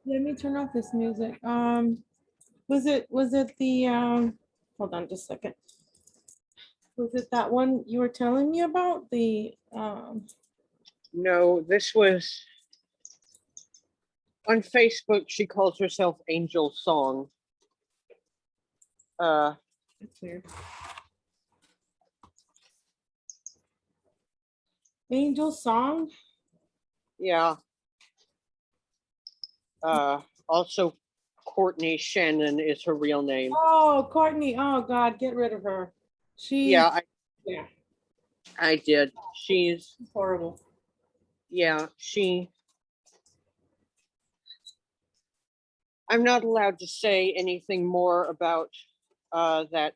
Let me turn off this music. Was it the, hold on just a second. Was it that one you were telling me about? No, this was on Facebook. She calls herself Angel Song. That's weird. Angel Song? Yeah. Also, Courtney Shannon is her real name. Oh, Courtney. Oh God, get rid of her. Yeah, Yeah, I did. She's horrible. yeah, I'm not allowed to say anything more about that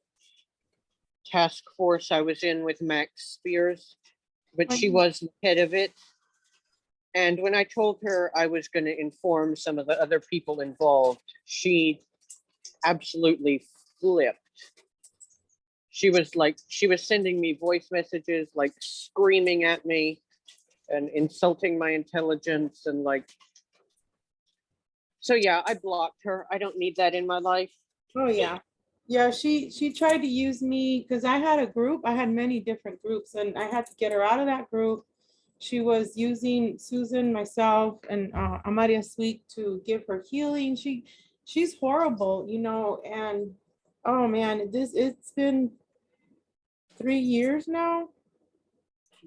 task force I was in with Max Spears, but she was the head of it. And when I told her I was going to inform some of the other people involved, she absolutely flipped. She was sending me voice messages, like screaming at me and insulting my intelligence and like, so yeah, I blocked her. I don't need that in my life. Oh yeah. Yeah, she tried to use me because I had a group. I had many different groups and I had to get her out of that group. She was using Susan, myself, and Amaria Sweet to give her healing. She's horrible, and oh man, it's been 3 years now.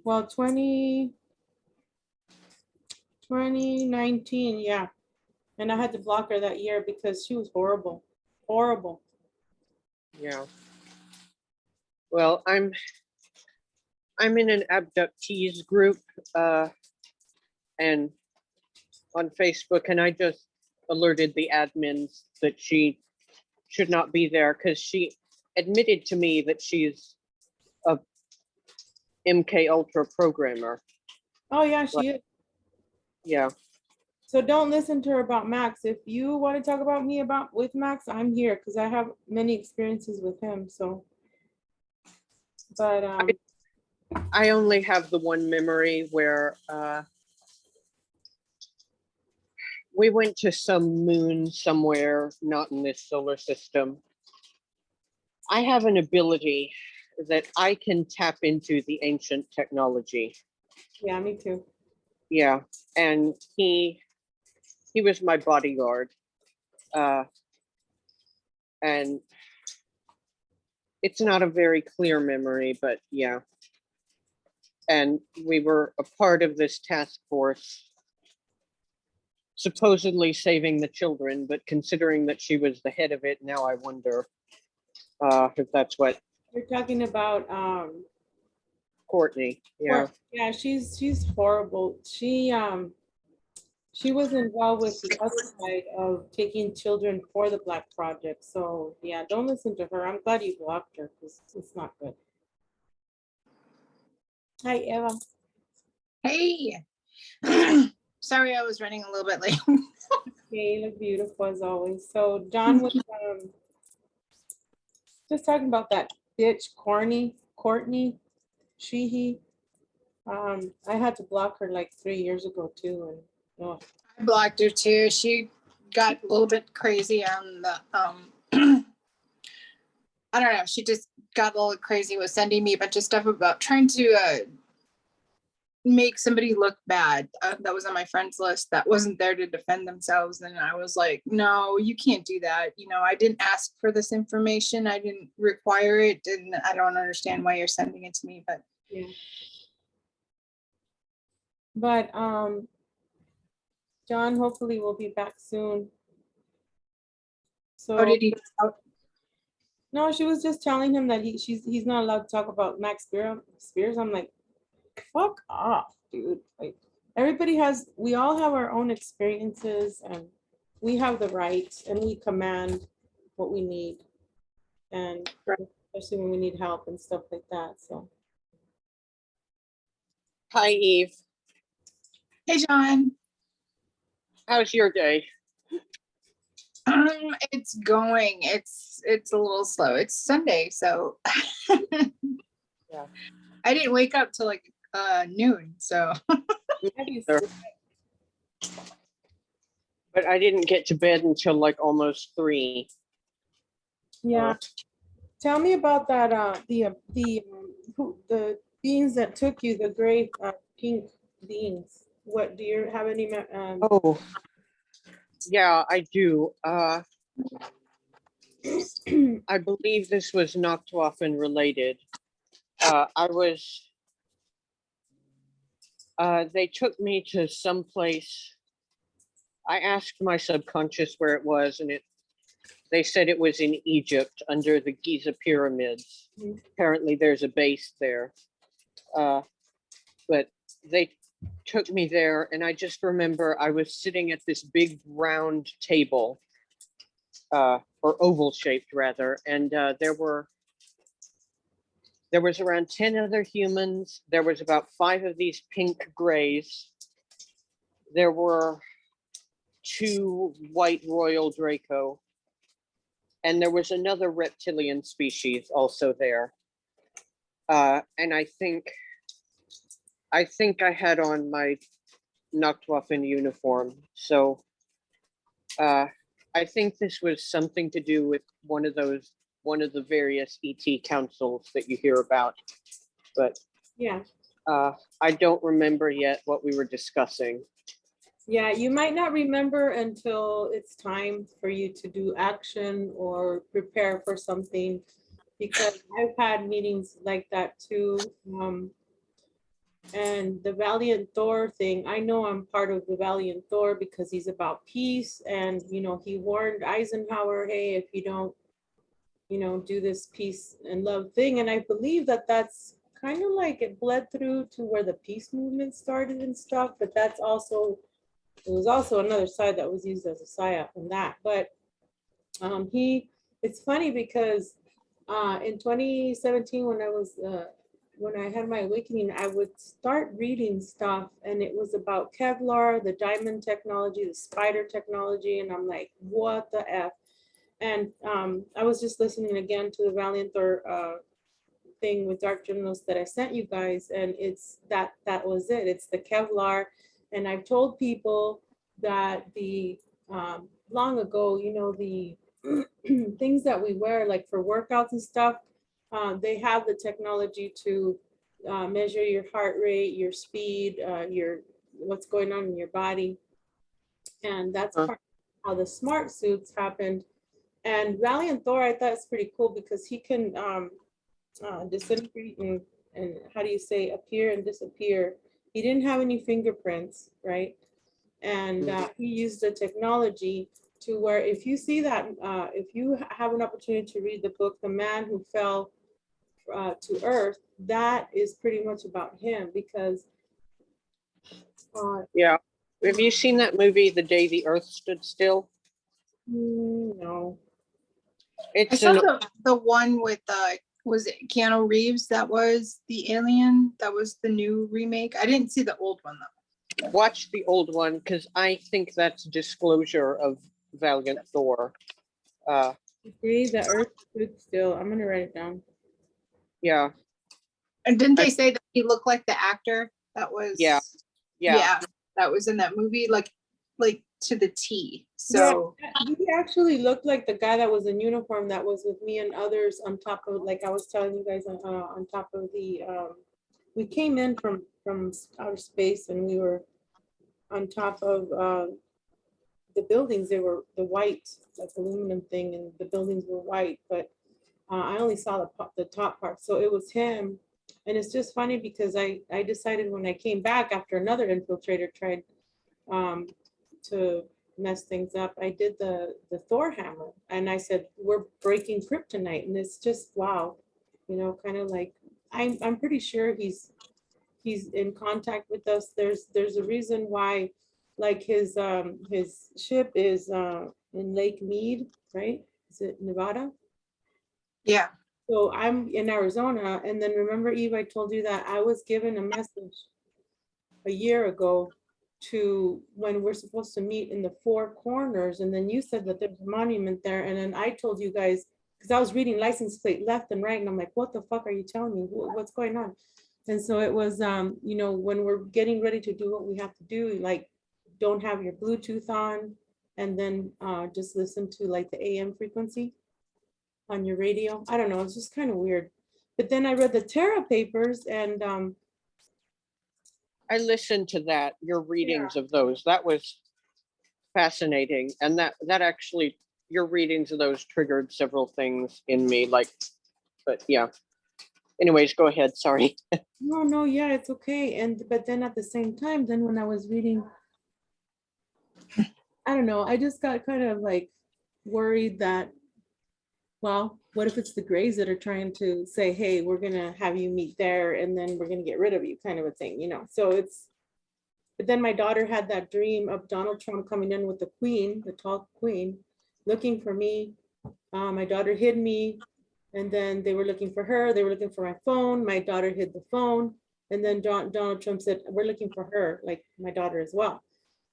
Well, 2019, yeah. And I had to block her that year because she was horrible. Horrible. Yeah. Well, I'm in an abductees group and on Facebook, and I just alerted the admins that she should not be there because she admitted to me that she's a MK Ultra programmer. Oh yeah, she is. Yeah. So don't listen to her about Max. If you want to talk about me with Max, I'm here because I have many experiences with him. So, but I only have the one memory where we went to some moon somewhere, not in this solar system. I have an ability that I can tap into the ancient technology. yeah, me too. Yeah, and he was my bodyguard, and it's not a very clear memory, but yeah. And we were a part of this task force, supposedly saving the children, but considering that she was the head of it, now I wonder if that's what You're talking about Courtney. Yeah. yeah, she's horrible. She was involved with the other side of taking children for the Black Project. So yeah, don't listen to her. I'm glad you blocked her because it's not good. Hi, Eva. Hey. Sorry, I was running a little bit late. Okay, you look beautiful as always. So John was just talking about that bitch, Courtney, he. I had to block her like 3 years ago too, and oh. I blocked her too. She got a little bit crazy on the I don't know. She just got a little crazy with sending me a bunch of stuff about trying to make somebody look bad. That was on my friends list that wasn't there to defend themselves. And I was like, no, you can't do that. I didn't ask for this information. I didn't require it. And I don't understand why you're sending it to me, but Yeah. But John hopefully will be back soon. So did he? no, she was just telling him that he's not allowed to talk about Max Spears. I'm like, fuck off, dude. Like we all have our own experiences and we have the right and we command what we need. And especially when we need help and stuff like that. So Hi, Eve. Hey, John. How's your day? It's going. It's a little slow. It's Sunday, so Yeah. I didn't wake up till like noon. So But but I didn't get to bed until like almost 3. Yeah. Uh, Tell me about that, the beings that took you, the gray, pink beings. What, do you have any, oh, yeah, I do. I believe this was Nachtwaffen related. They took me to some place. I asked my subconscious where it was, and they said it was in Egypt under the Giza pyramids. Mhm. Apparently there's a base there. But they took me there, and I just remember I was sitting at this big round table, or oval shaped rather, and there was around 10 other humans. There was about 5 of these pink grays. There were 2 white royal Draco, and there was another reptilian species also there. And I think I had on my Nachtwaffen uniform. So I think this was something to do with one of the various ET councils that you hear about. But yeah. I don't remember yet what we were discussing. Yeah, you might not remember until it's time for you to do action or prepare for something, because I've had meetings like that too. And the Valiant Thor thing, I know I'm part of the Valiant Thor because he's about peace, and he warned Eisenhower, hey, if you don't, do this peace and love thing. And I believe that that's kind of like it bled through to where the peace movement started and stuff, but that's also, it was also another side that was used as a psyop in that. But it's funny because in 2017, when I had my awakening, I would start reading stuff, and it was about Kevlar, the diamond technology, the spider technology, and I'm like, what the F? And I was just listening again to the Valiant Thor thing with Dark Journals that I sent you guys, and it's that was it. It's the Kevlar. And I've told people that the long ago, the things that we wear, like for workouts and stuff, they have the technology to measure your heart rate, your speed, your what's going on in your body. And that's part of how the smart suits happened. And Valiant Thor, I thought it's pretty cool because he can disintegrate and how do you say, appear and disappear. He didn't have any fingerprints, right? And he used the technology to where, if you see that, if you have an opportunity to read the book, The Man Who Fell to Earth, that is pretty much about him because. Yeah. Have you seen that movie, The Day the Earth Stood Still? No. I saw the one with was it Keanu Reeves? That was the alien. That was the new remake. I didn't see the old one though. Watch the old one, because I think that's disclosure of Valiant Thor. See, the Earth stood still. I'm gonna write it down. Yeah. And didn't they say that he looked like the actor that was? Yeah. That was in that movie, like to the T. So yeah, he actually looked like the guy that was in uniform that was with me and others on top of, like I was telling you guys, on top of the we came in from outer space, and we were on top of the buildings. They were the white, like aluminum thing, and the buildings were white, but I only saw the top part. So it was him. And it's just funny because I decided when I came back after another infiltrator tried to mess things up, I did the Thor hammer, and I said, we're breaking kryptonite. And it's just, wow, kind of like, I'm pretty sure he's in contact with us. There's a reason why, like his ship is in Lake Mead, right? Is it Nevada? yeah. So I'm in Arizona. And then remember, Eve, I told you that I was given a message a year ago to when we're supposed to meet in the Four Corners. And then you said that there's a monument there. And then I told you guys, because I was reading license plate left and right, and I'm like, what the fuck are you telling me? What's going on? And so it was, when we're getting ready to do what we have to do, like, don't have your Bluetooth on, and then just listen to like the AM frequency on your radio. I don't know, it's just kind of weird. But then I read the Terra papers and I listened to that, your readings of those. That was fascinating. And that actually, your readings of those triggered several things in me, like, but yeah. Anyways, go ahead, sorry. no, yeah, it's okay. And but then at the same time, then when I was reading, I don't know, I just got kind of like worried that, well, what if it's the Greys that are trying to say, hey, we're gonna have you meet there and then we're gonna get rid of you, kind of a thing, you know? So it's, but then my daughter had that dream of Donald Trump coming in with the queen, the tall queen, looking for me. My daughter hid me, and then they were looking for her. They were looking for my phone. My daughter hid the phone. And then Donald Trump said, we're looking for her, like my daughter as well.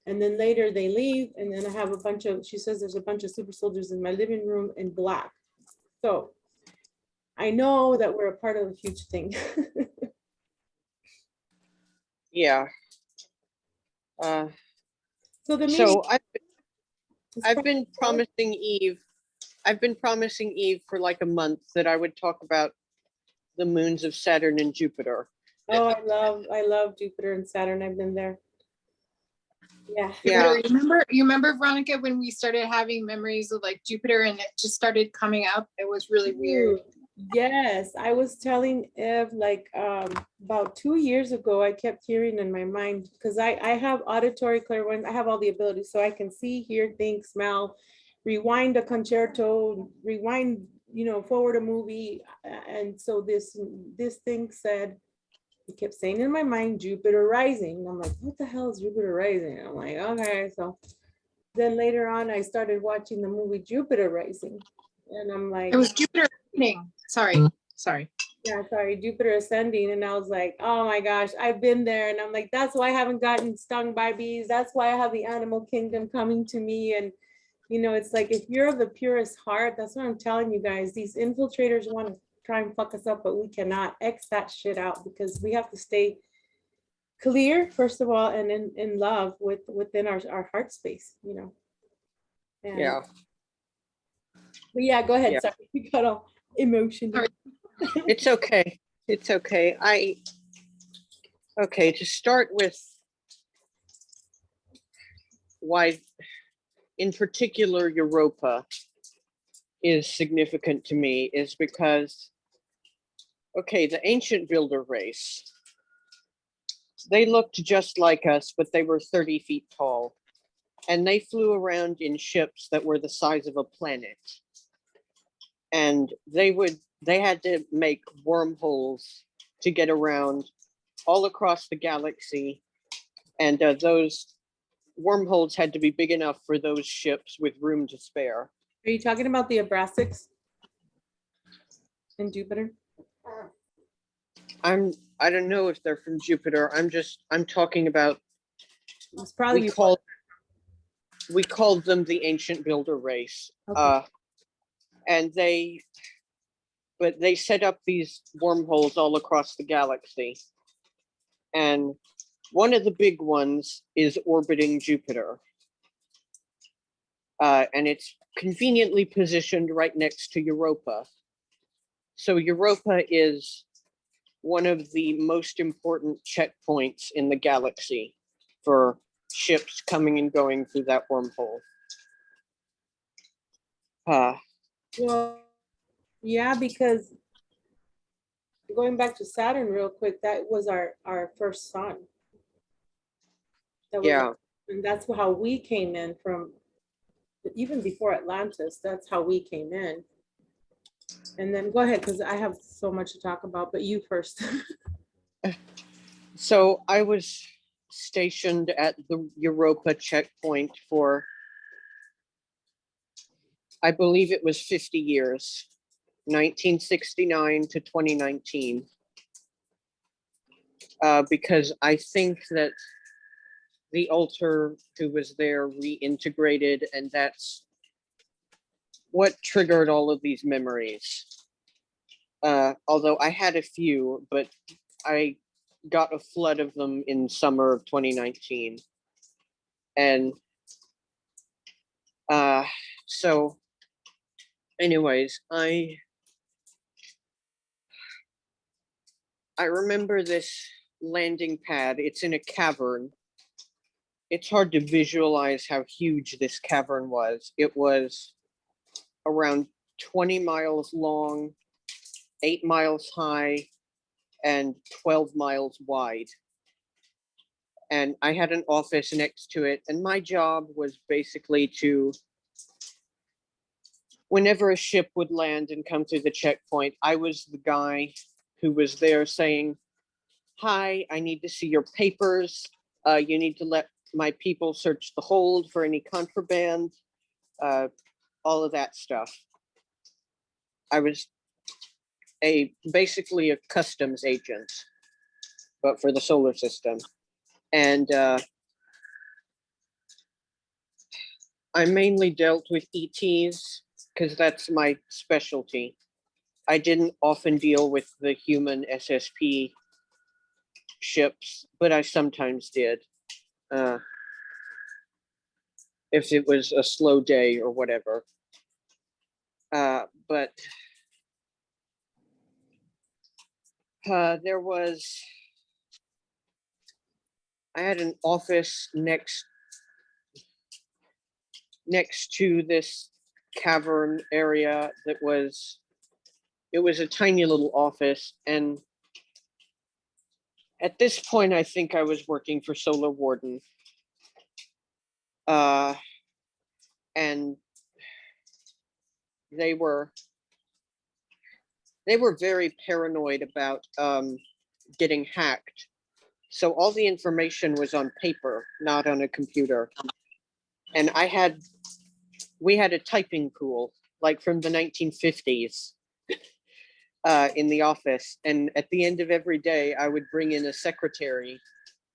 And then later they leave, and then I have a bunch of, she says there's a bunch of super soldiers in my living room in black. So I know that we're a part of a huge thing. Yeah. So the So meeting I've been promising Eve for like a month that I would talk about the moons of Saturn and Jupiter. oh, I love Jupiter and Saturn. I've been there. Yeah. Yeah. You remember Veronica when we started having memories of like Jupiter and it just started coming up? It was really weird. Yes, I was telling Ev like about 2 years ago, I kept hearing in my mind because I have auditory clairvoyance. I have all the abilities, so I can see, hear, think, smell, rewind a concerto, rewind, you know, forward a movie. And so this thing said, it kept saying in my mind, Jupiter rising. And I'm like, what the hell is Jupiter rising? I'm like, okay. So then later on, I started watching the movie Jupiter Rising, and I'm like, It was Jupiter ascending. Sorry. yeah, sorry, Jupiter Ascending. And I was like, oh my gosh, I've been there. And I'm like, that's why I haven't gotten stung by bees. That's why I have the animal kingdom coming to me. And, you know, it's like, if you're of the purest heart, that's what I'm telling you guys. These infiltrators want to try and fuck us up, but we cannot X that shit out because we have to stay clear, first of all, and in love within our heart space, you know. And, Yeah. but yeah, go ahead. Yeah. Sorry, we got all emotional. Sorry. It's okay. It's okay. Okay, to start with why, in particular, Europa is significant to me is because, okay, the ancient builder race, they looked just like us, but they were 30 feet tall. And they flew around in ships that were the size of a planet. And they had to make wormholes to get around all across the galaxy. And those wormholes had to be big enough for those ships with room to spare. Are you talking about the Abrasics in Jupiter? I don't know if they're from Jupiter. I'm talking about, It's probably we called them the ancient builder race. Okay. And they set up these wormholes all across the galaxy. And one of the big ones is orbiting Jupiter. And it's conveniently positioned right next to Europa. So Europa is one of the most important checkpoints in the galaxy for ships coming and going through that wormhole. Well, yeah, because going back to Saturn real quick, that was our first sun. That was, Yeah. and that's how we came in from, even before Atlantis, that's how we came in. And then go ahead, because I have so much to talk about, but you first. So I was stationed at the Europa checkpoint for, I believe it was 50 years, 1969 to 2019. Because I think that the altar who was there reintegrated, and that's what triggered all of these memories. Although I had a few, but I got a flood of them in summer of 2019. And So anyways, I remember this landing pad. It's in a cavern. It's hard to visualize how huge this cavern was. It was around 20 miles long, 8 miles high, and 12 miles wide. And I had an office next to it. And my job was basically to, whenever a ship would land and come through the checkpoint, I was the guy who was there saying, "Hi, I need to see your papers. You need to let my people search the hold for any contraband," all of that stuff. I was basically a customs agent, but for the solar system. And I mainly dealt with ETs because that's my specialty. I didn't often deal with the human SSP ships, but I sometimes did. If it was a slow day or whatever. But there was, I had an office next to this cavern area that was, it was a tiny little office. And at this point, I think I was working for Solar Warden. And they were very paranoid about getting hacked. So all the information was on paper, not on a computer. And we had a typing pool, like from the 1950s in the office. And at the end of every day, I would bring in a secretary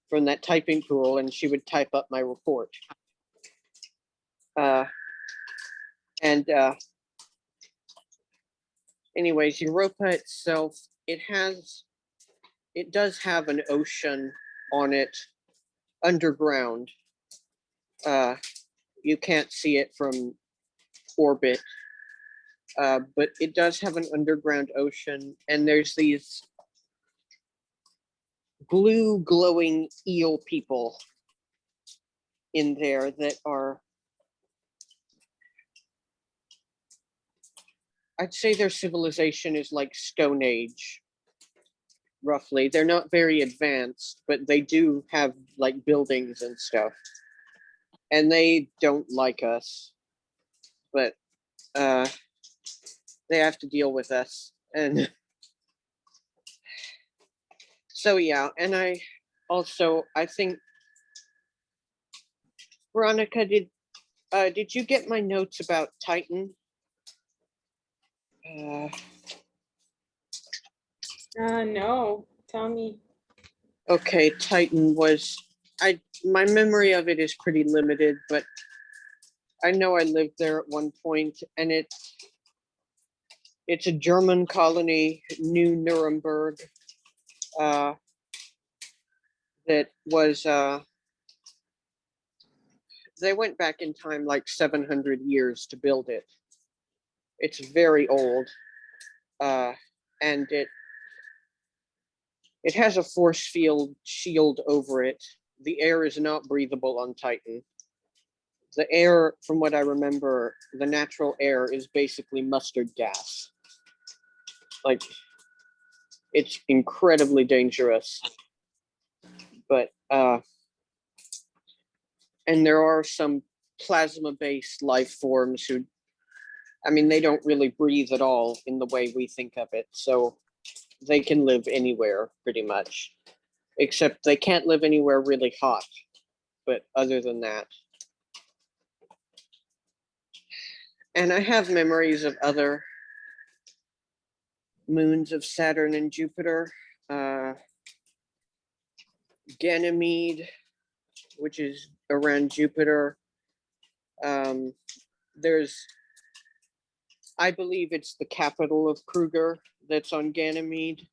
from that typing pool and she would type up my report. Anyways, Europa itself, it does have an ocean on it underground. You can't see it from orbit, but it does have an underground ocean, and there's these blue glowing eel people in there that are, I'd say their civilization is like Stone Age, roughly. They're not very advanced, but they do have like buildings and stuff. And they don't like us, but they have to deal with us. And so, yeah, and I think, Veronica, did you get my notes about Titan? No, tell me. Okay, Titan was, my memory of it is pretty limited, but I know I lived there at one point, and it's a German colony, New Nuremberg, that was, they went back in time like 700 years to build it. It's very old, and it has a force field shield over it. The air is not breathable on Titan. The air, from what I remember, the natural air is basically mustard gas. Like, it's incredibly dangerous. But, and there are some plasma-based life forms who, I mean, they don't really breathe at all in the way we think of it. So they can live anywhere pretty much, except they can't live anywhere really hot. But other than that, and I have memories of other moons of Saturn and Jupiter. Ganymede, which is around Jupiter. I believe it's the capital of Kruger that's on Ganymede.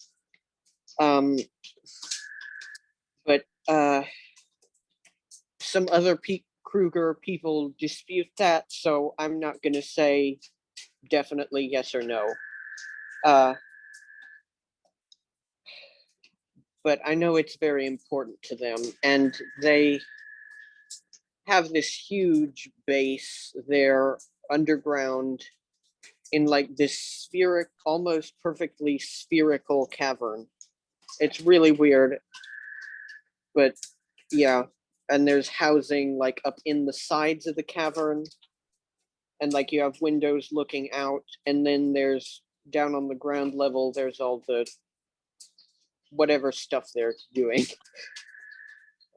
But some other Kruger people dispute that, so I'm not going to say definitely yes or no. But I know it's very important to them, and they have this huge base there underground in like this spheric, almost perfectly spherical cavern. It's really weird, but yeah. And there's housing like up in the sides of the cavern, and like you have windows looking out, and then there's down on the ground level, there's all the whatever stuff they're doing.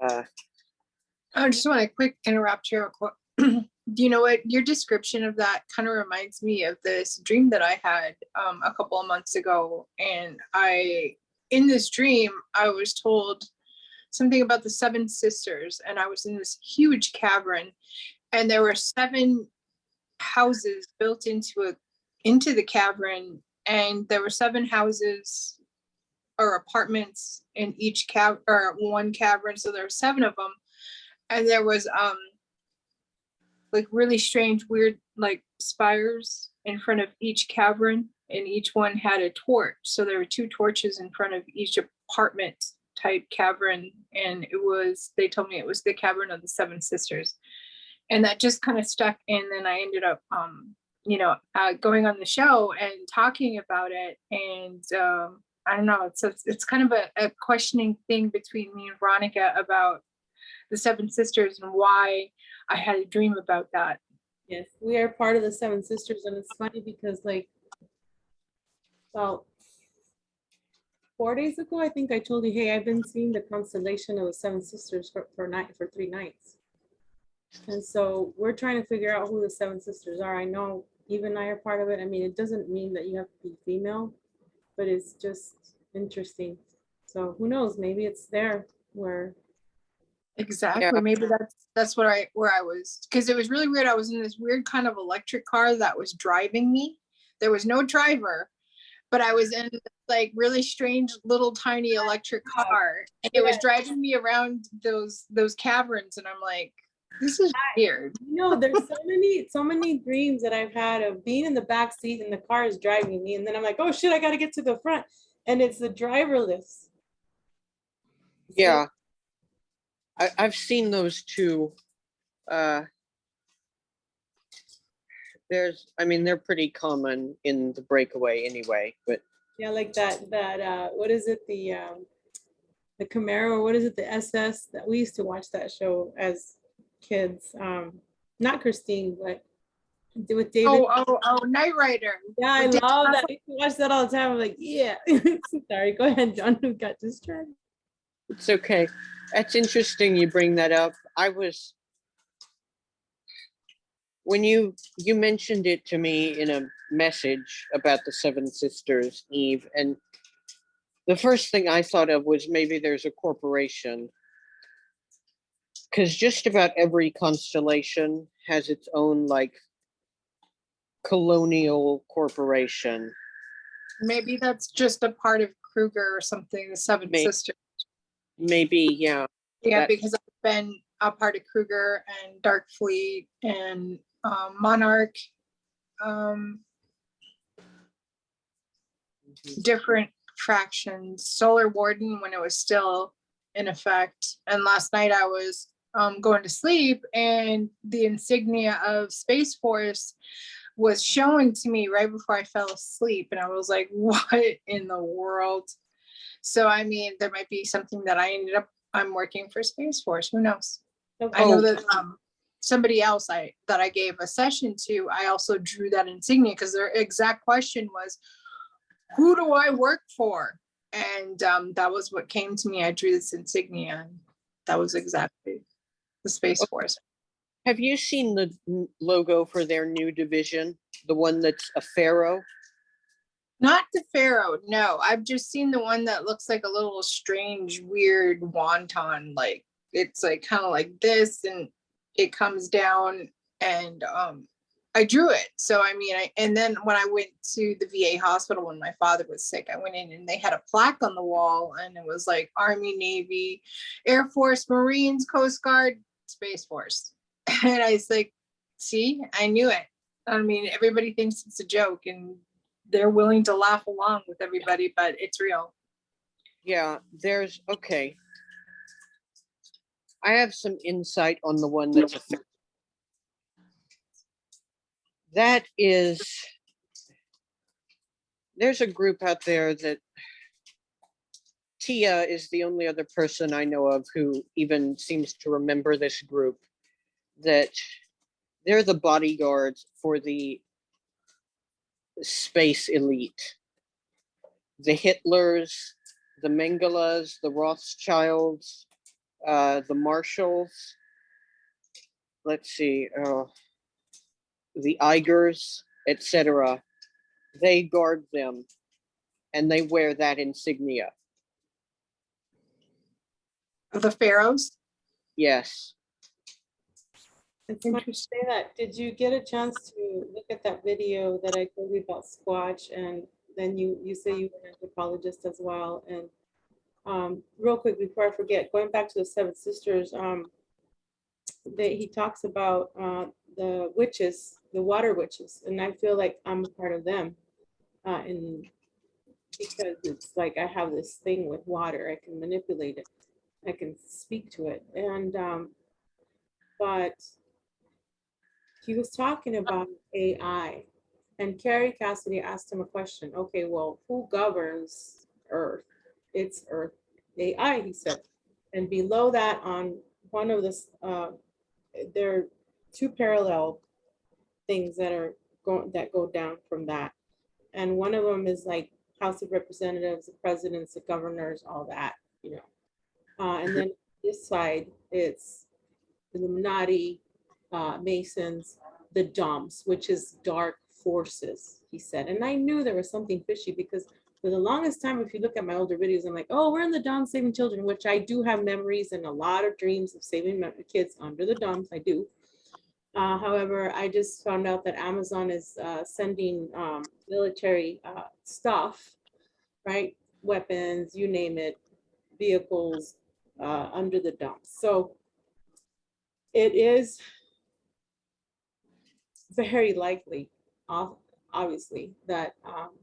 I just want to quick interrupt here. You know what? Your description of that kind of reminds me of this dream that I had a couple of months ago. And in this dream, I was told something about the seven sisters, and I was in this huge cavern, and there were seven houses built into the cavern, and there were seven houses or apartments in each one cavern. So there were seven of them. And there was like really strange, weird, like spires in front of each cavern, and each one had a torch. So there were two torches in front of each apartment type cavern, and they told me it was the cavern of the seven sisters, and that just kind of stuck. And then I ended up, going on the show and talking about it, and I don't know, it's kind of a questioning thing between me and Veronica about the seven sisters and why I had a dream about that. Yes, we are part of the Seven Sisters, and it's funny because like about 4 days ago, I think I told you, hey, I've been seeing the constellation of the Seven Sisters for 3 nights. And so we're trying to figure out who the seven sisters are. I know Eve and I are part of it. I mean, it doesn't mean that you have to be female, but it's just interesting. So who knows? Maybe it's there where. Exactly. Yeah. Maybe that's where I was, because it was really weird. I was in this weird kind of electric car that was driving me. There was no driver, but I was in like really strange little tiny electric car, and it was driving me around those caverns, and I'm like, this is weird. There's so many dreams that I've had of being in the back seat and the car is driving me, and then I'm like, oh shit, I got to get to the front, and it's the driverless. Yeah, I've seen those too. They're pretty common in the breakaway anyway, but yeah, like that what is it, the Camaro, or what is it, the SS, that we used to watch that show as kids, not Christine, but with David. Oh, Knight Rider. Yeah, I love that. I used to watch that all the time. I'm like, yeah. Sorry, go ahead, John. We got distracted. it's okay. That's interesting you bring that up. When you mentioned it to me in a message about the Seven Sisters, Eve, and the first thing I thought of was maybe there's a corporation, because just about every constellation has its own like colonial corporation. Maybe that's just a part of Kruger or something, the Seven Sisters. Maybe, yeah. Yeah, because I've been a part of Kruger and Dark Fleet and Monarch, different fractions, Solar Warden when it was still in effect. And last night I was going to sleep, and the insignia of Space Force was shown to me right before I fell asleep, and I was like, what in the world? So I mean, there might be something that I'm working for Space Force, who knows? I know that somebody else that I gave a session to, I also drew that insignia, because their exact question was, who do I work for? And that was what came to me. I drew this insignia, and that was exactly the Space Force. Have you seen the logo for their new division, the one that's a pharaoh? Not the pharaoh, no. I've just seen the one that looks like a little strange, weird wonton. Like it's like kind of like this, and it comes down, and I drew it. So I mean, and then when I went to the VA hospital when my father was sick, I went in and they had a plaque on the wall, and it was like Army, Navy, Air Force, Marines, Coast Guard, Space Force. And I was like, see, I knew it. I mean, everybody thinks it's a joke and they're willing to laugh along with everybody, but it's real. Yeah, okay. I have some insight on the one that's that is, there's a group out there that Tia is the only other person I know of who even seems to remember this group, that they're the bodyguards for the space elite. The Hitlers, the Mengelas, the Rothschilds, the Marshalls, let's see, the Eigers, etc. They guard them and they wear that insignia. The pharaohs. Yes. It's funny to say that. Did you get a chance to look at that video that I told you about Squatch? And then you say you were an anthropologist as well. And real quick before I forget, going back to the Seven Sisters, he talks about the witches, the water witches, and I feel like I'm a part of them. And because it's like I have this thing with water, I can manipulate it, I can speak to it, and but he was talking about AI, and Carrie Cassidy asked him a question. Okay, well, who governs Earth? It's Earth AI, he said. And below that, on one of the, there are two parallel things that are that go down from that. And one of them is like House of Representatives, the presidents, the governors, all that, you know. And then this side, it's the Illuminati, Masons, the Doms, which is dark forces, he said. And I knew there was something fishy because for the longest time, if you look at my older videos, I'm like, oh, we're in the Doms saving children, which I do have memories and a lot of dreams of saving kids under the Doms, I do. However, I just found out that Amazon is sending military stuff, right? Weapons, you name it, vehicles under the dumps. So it is very likely, obviously, that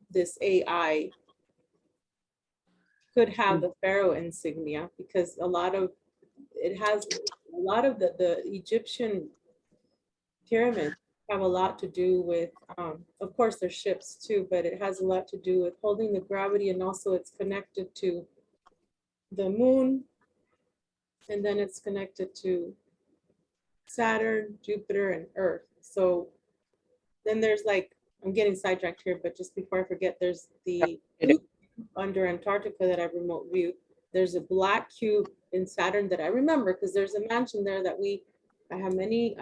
this AI could have the pharaoh insignia because a lot of it has a lot of the Egyptian pyramids have a lot to do with, of course, their ships too, but it has a lot to do with holding the gravity, and also it's connected to the moon, and then it's connected to Saturn, Jupiter, and Earth. So then there's like, I'm getting sidetracked here, but just before I forget, there's the cube under Antarctica that I remote viewed. There's a black cube in Saturn that I remember because there's a mansion there that I have many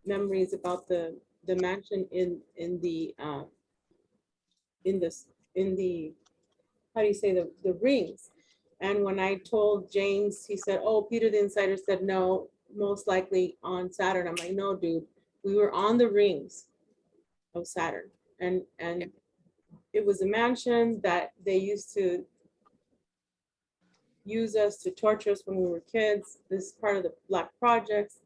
memories about the mansion in the how do you say, the rings. And when I told James, he said, oh, Peter the Insider said no, most likely on Saturn. I'm like, no, dude, we were on the rings of Saturn, and it was a mansion that they used to use us to torture us when we were kids. This is part of the Black Projects.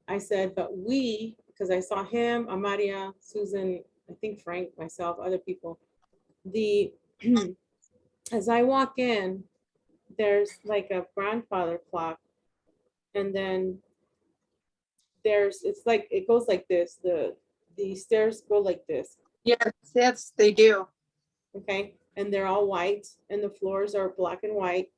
I said, but because I saw him, Amaria, Susan, I think Frank, myself, other people. As I walk in, there's like a grandfather clock, and then it's like, it goes like this. The stairs go like this. Yes, they do. Okay, and they're all white, and the floors are black and white.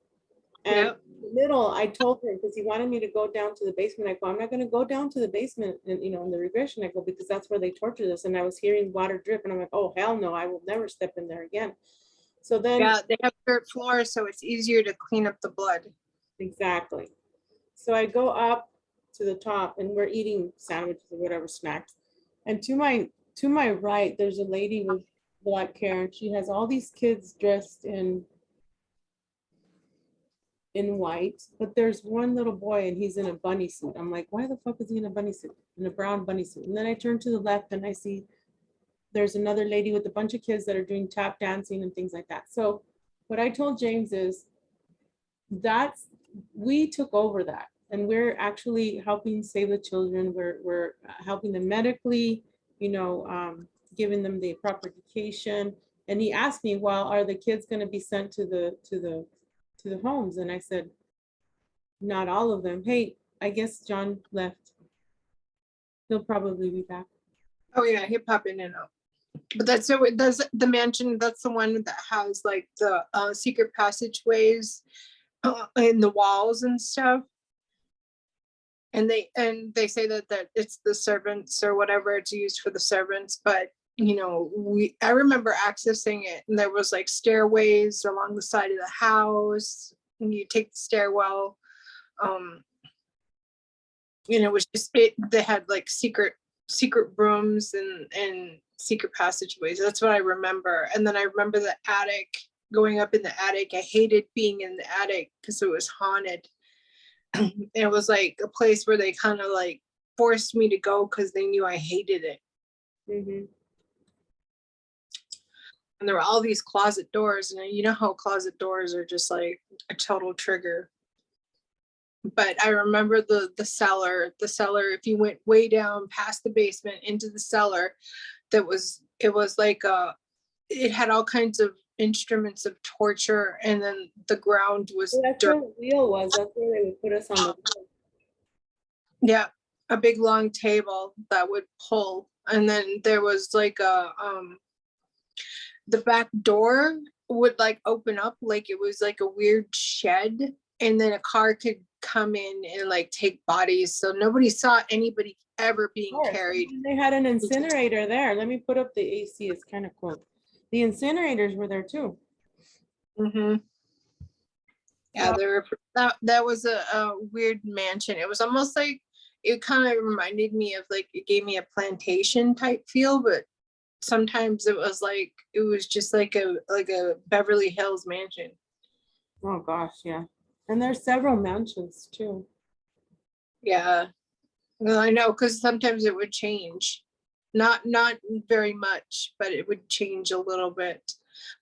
And in the middle, I told him, because he wanted me to go down to the basement. I go, I'm not going to go down to the basement, and in the regression, I go, because that's where they tortured us. And I was hearing water drip, and I'm like, oh hell no, I will never step in there again. So then, they have dirt floors, so it's easier to clean up the blood. Exactly. So I go up to the top, and we're eating sandwiches or whatever snacks. And to my right, there's a lady with black hair, and she has all these kids dressed in white, but there's one little boy and he's in a bunny suit. I'm like, why the fuck is he in a bunny suit, in a brown bunny suit? And then I turn to the left and I see there's another lady with a bunch of kids that are doing tap dancing and things like that. So what I told James is we took over that. And we're actually helping save the children. We're helping them medically, you know, giving them the proper education. And he asked me, well, are the kids going to be sent to the homes? And I said, not all of them. Hey, I guess John left. He'll probably be back. Oh yeah, he'll pop in and out. But that's so it does the mansion. That's the one that has like the secret passageways in the walls and stuff. And they say that it's the servants or whatever, it's used for the servants. But you know, I remember accessing it, and there was like stairways along the side of the house, and you take the stairwell. You know, it was just they had like secret rooms and secret passageways. That's what I remember. And then I remember the attic, going up in the attic. I hated being in the attic because it was haunted. It was like a place where they kind of like forced me to go because they knew I hated it. Mm-hmm. And there were all these closet doors, and you know how closet doors are just like a total trigger. But I remember the cellar, if you went way down past the basement into the cellar, it was like it had all kinds of instruments of torture, and then the ground was Well, that's dirt. where the wheel was. That's where they would put us on the wheel. Yeah, a big long table that would pull. And then there was like the back door would like open up like it was like a weird shed, and then a car could come in and like take bodies. So nobody saw anybody ever being Of course. carried. And they had an incinerator there. Let me put up the AC. It's kind of cool. The incinerators were there too. Mm-hmm. Yeah, Wow. that was a weird mansion. It was almost like, it kind of reminded me of like, it gave me a plantation type feel, but sometimes it was just like a Beverly Hills mansion. Oh gosh, yeah. And there's several mansions too. Yeah, well, I know, because sometimes it would change, not very much, but it would change a little bit.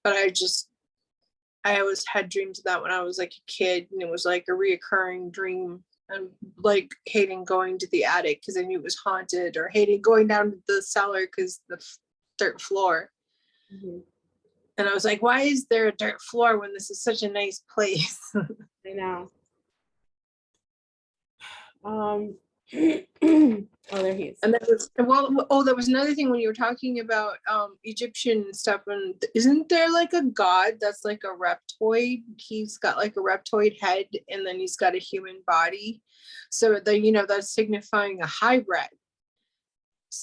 But I always had dreams of that when I was like a kid, and it was like a reoccurring dream. And like hating going to the attic because I knew it was haunted, or hating going down to the cellar because the dirt floor. Mhm. And I was like, why is there a dirt floor when this is such a nice place? I know. Oh, there he is. And that was, well, there was another thing when you were talking about Egyptian stuff, and isn't there like a god that's like a reptoid? He's got like a reptoid head, and then he's got a human body. So that's signifying a hybrid.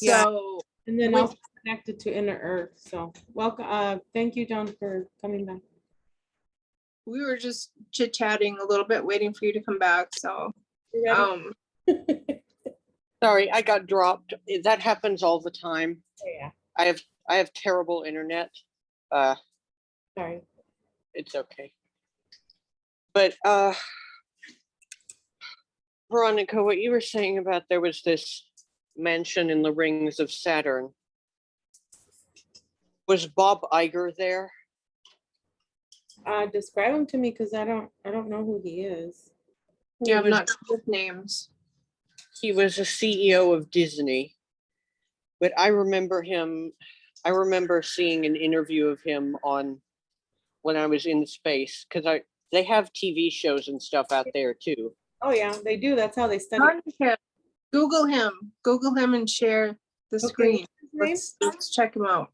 Yeah. So And then with- also connected to inner earth. So welcome. Thank you, John, for coming back. we were just chit-chatting a little bit, waiting for you to come back. So You ready? Sorry, I got dropped. That happens all the time. Oh, yeah. I have terrible internet. Sorry. It's okay. But Veronica, what you were saying about there was this mansion in the rings of Saturn. Was Bob Iger there? Describe him to me, because I don't know who he is. yeah, I'm was- not good with names. He was a CEO of Disney, but I remember seeing an interview of him when I was in space, because they have TV shows and stuff out there too. Oh yeah, they do. That's how they study. Google him and share the Okay, screen. what's his name? Let's check him out.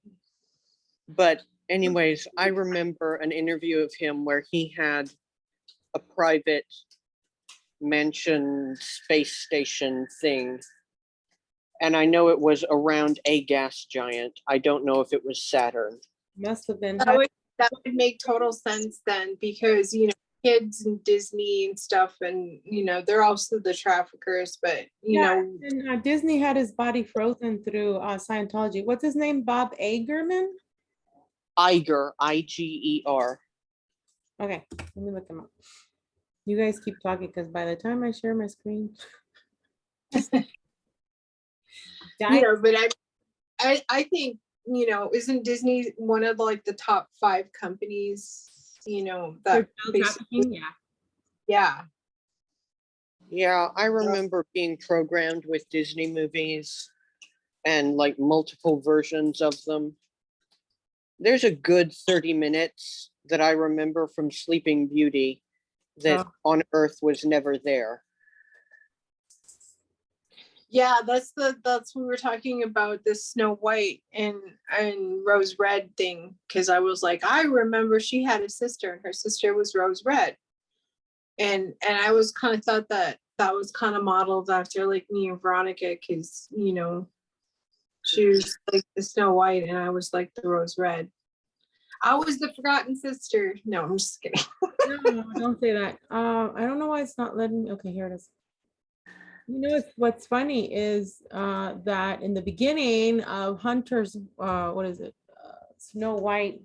But anyways, I remember an interview of him where he had a private mansion space station thing. And I know it was around a gas giant. I don't know if it was Saturn. Must have been. That would make total sense then, because kids and Disney and stuff, and they're also the traffickers, but And Disney had his body frozen through Scientology. What's his name? Bob Igerman? Iger, I-G-E-R. Okay, let me look him up. You guys keep talking, because by the time I share my screen. but I think isn't Disney one of like the top 5 companies that For child trafficking, yeah. yeah. Yeah, I remember being programmed with Disney movies and like multiple versions of them. There's a good 30 minutes that I remember from Sleeping Beauty that Oh. on Earth was never there. Yeah, that's we were talking about this Snow White and Rose Red thing, because I was like, I remember she had a sister and her sister was Rose Red. And I was kind of thought that was kind of modeled after like me and Veronica, because she was like the Snow White and I was like the Rose Red. I was the forgotten sister. No, I'm just kidding. No, don't say that. I don't know why it's not letting me. Okay, here it is. You know, what's funny is that in the beginning of Hunter's, what is it? Snow White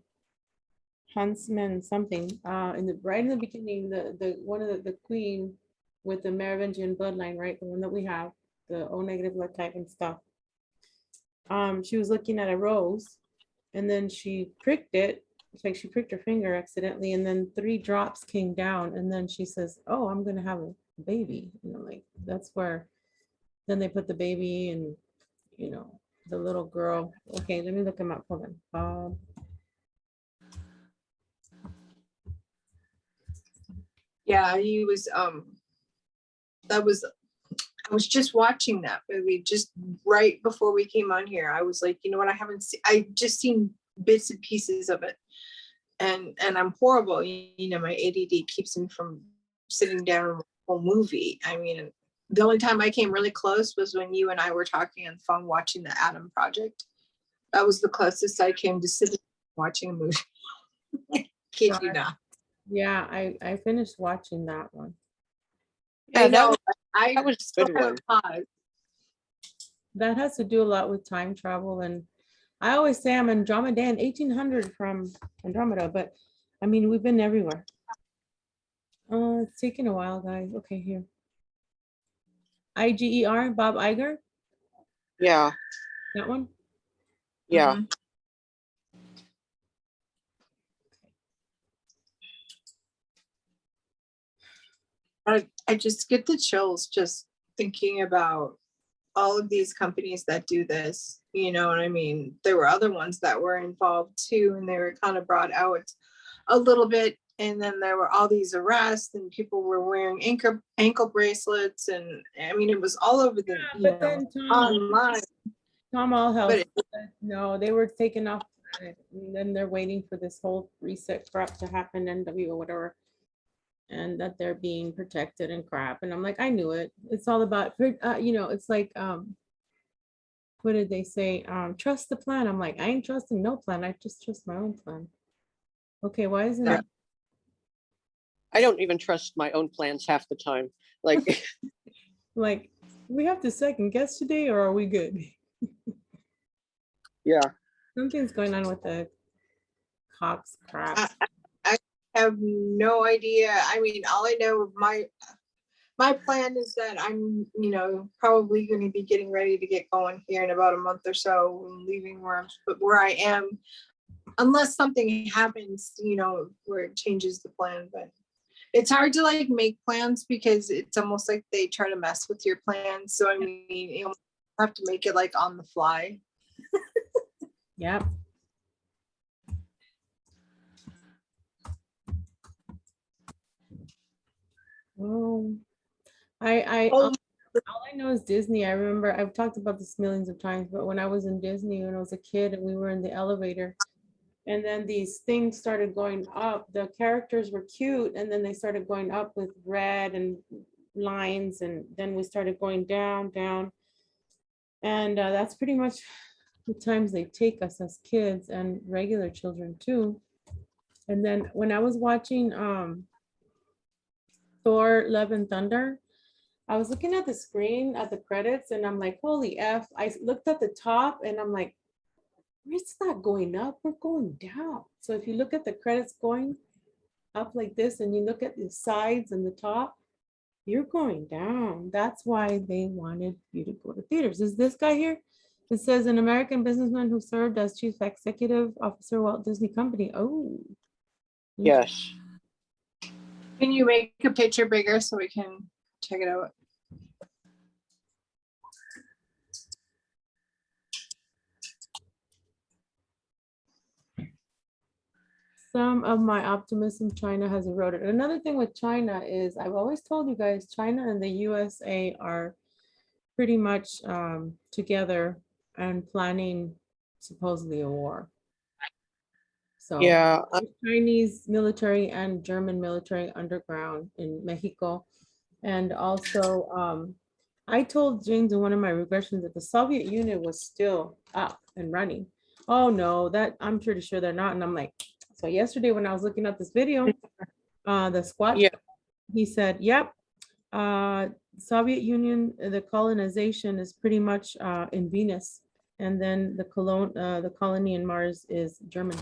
Huntsman something. Right in the beginning, the one of the queen with the Merovingian bloodline, right? The one that we have, the O negative blood type and stuff. She was looking at a rose, and then she pricked it. It's like she pricked her finger accidentally, and then 3 drops came down, and then she says, "Oh, I'm gonna have a baby." Like that's where. Then they put the baby and the little girl. Okay, let me look him up. Hold on. Yeah, he was I was just watching that movie just right before we came on here. I was like, you know what, I just seen bits and pieces of it. And I'm horrible. My ADD keeps me from sitting down and the whole movie. I mean, the only time I came really close was when you and I were talking on the phone watching the Adam Project. That was the closest I came to sitting watching a movie. Kid you not. Yeah, I finished watching that one. Yeah, I know. that was a good one. Pause. That has to do a lot with time travel, and I always say I'm Andromedan 1800 from Andromeda, but I mean we've been everywhere. It's taking a while, guys. Okay, here. IGER, Bob Iger. Yeah. That one. Yeah. Mhm. I just get the chills just thinking about all of these companies that do this. You know what I mean? There were other ones that were involved too, and they were kind of brought out a little bit. And then there were all these arrests, and people were wearing ankle bracelets, and I mean, it was all over the But then online. Tom Allhouse, But no, they were taken off, and then they're waiting for this whole reset crap to happen, NW or whatever, and that they're being protected and crap. And I'm like, I knew it. It's all about, it's like, what did they say? Trust the plan. I'm like, I ain't trusting no plan. I just trust my own plan. Okay, why isn't Yeah. it? I don't even trust my own plans half the time. Like, Like, we have to second guess today, or are we good? yeah. Something's going on with the Cox crap. I have no idea. I mean, all I know, my plan is that I'm, probably going to be getting ready to get going here in about a month or so, and leaving where I am, unless something happens, where it changes the plan. But it's hard to like make plans because it's almost like they try to mess with your plans. So I mean, you have to make it like on the fly. Yep. Oh, all I know is Disney. I remember I've talked about this millions of times, but when I was in Disney when I was a kid and we were in the elevator, and then these things started going up, the characters were cute, and then they started going up with red and lines, and then we started going down. And that's pretty much the times they take us as kids and regular children too. And then when I was watching Thor Love and Thunder, I was looking at the screen at the credits and I'm like, holy F. I looked at the top and I'm like, it's not going up, we're going down. So if you look at the credits going up like this and you look at the sides and the top, you're going down. That's why they wanted you to go to theaters. Is this guy here? It says an American businessman who served as chief executive officer Walt Disney Company. Oh. Yes. Can you make a picture bigger so we can check it out. Some of my optimism, China has eroded. Another thing with China is I've always told you guys, China and the USA are pretty much together and planning supposedly a war. So Yeah, Chinese military and German military underground in Mexico. And also, I told James in one of my regressions that the Soviet Union was still up and running. Oh no, that I'm pretty sure they're not. And I'm like, so yesterday when I was looking at this video, the squat, yeah, he said, yep, Soviet Union, the colonization is pretty much in Venus. And then the colony in Mars is German.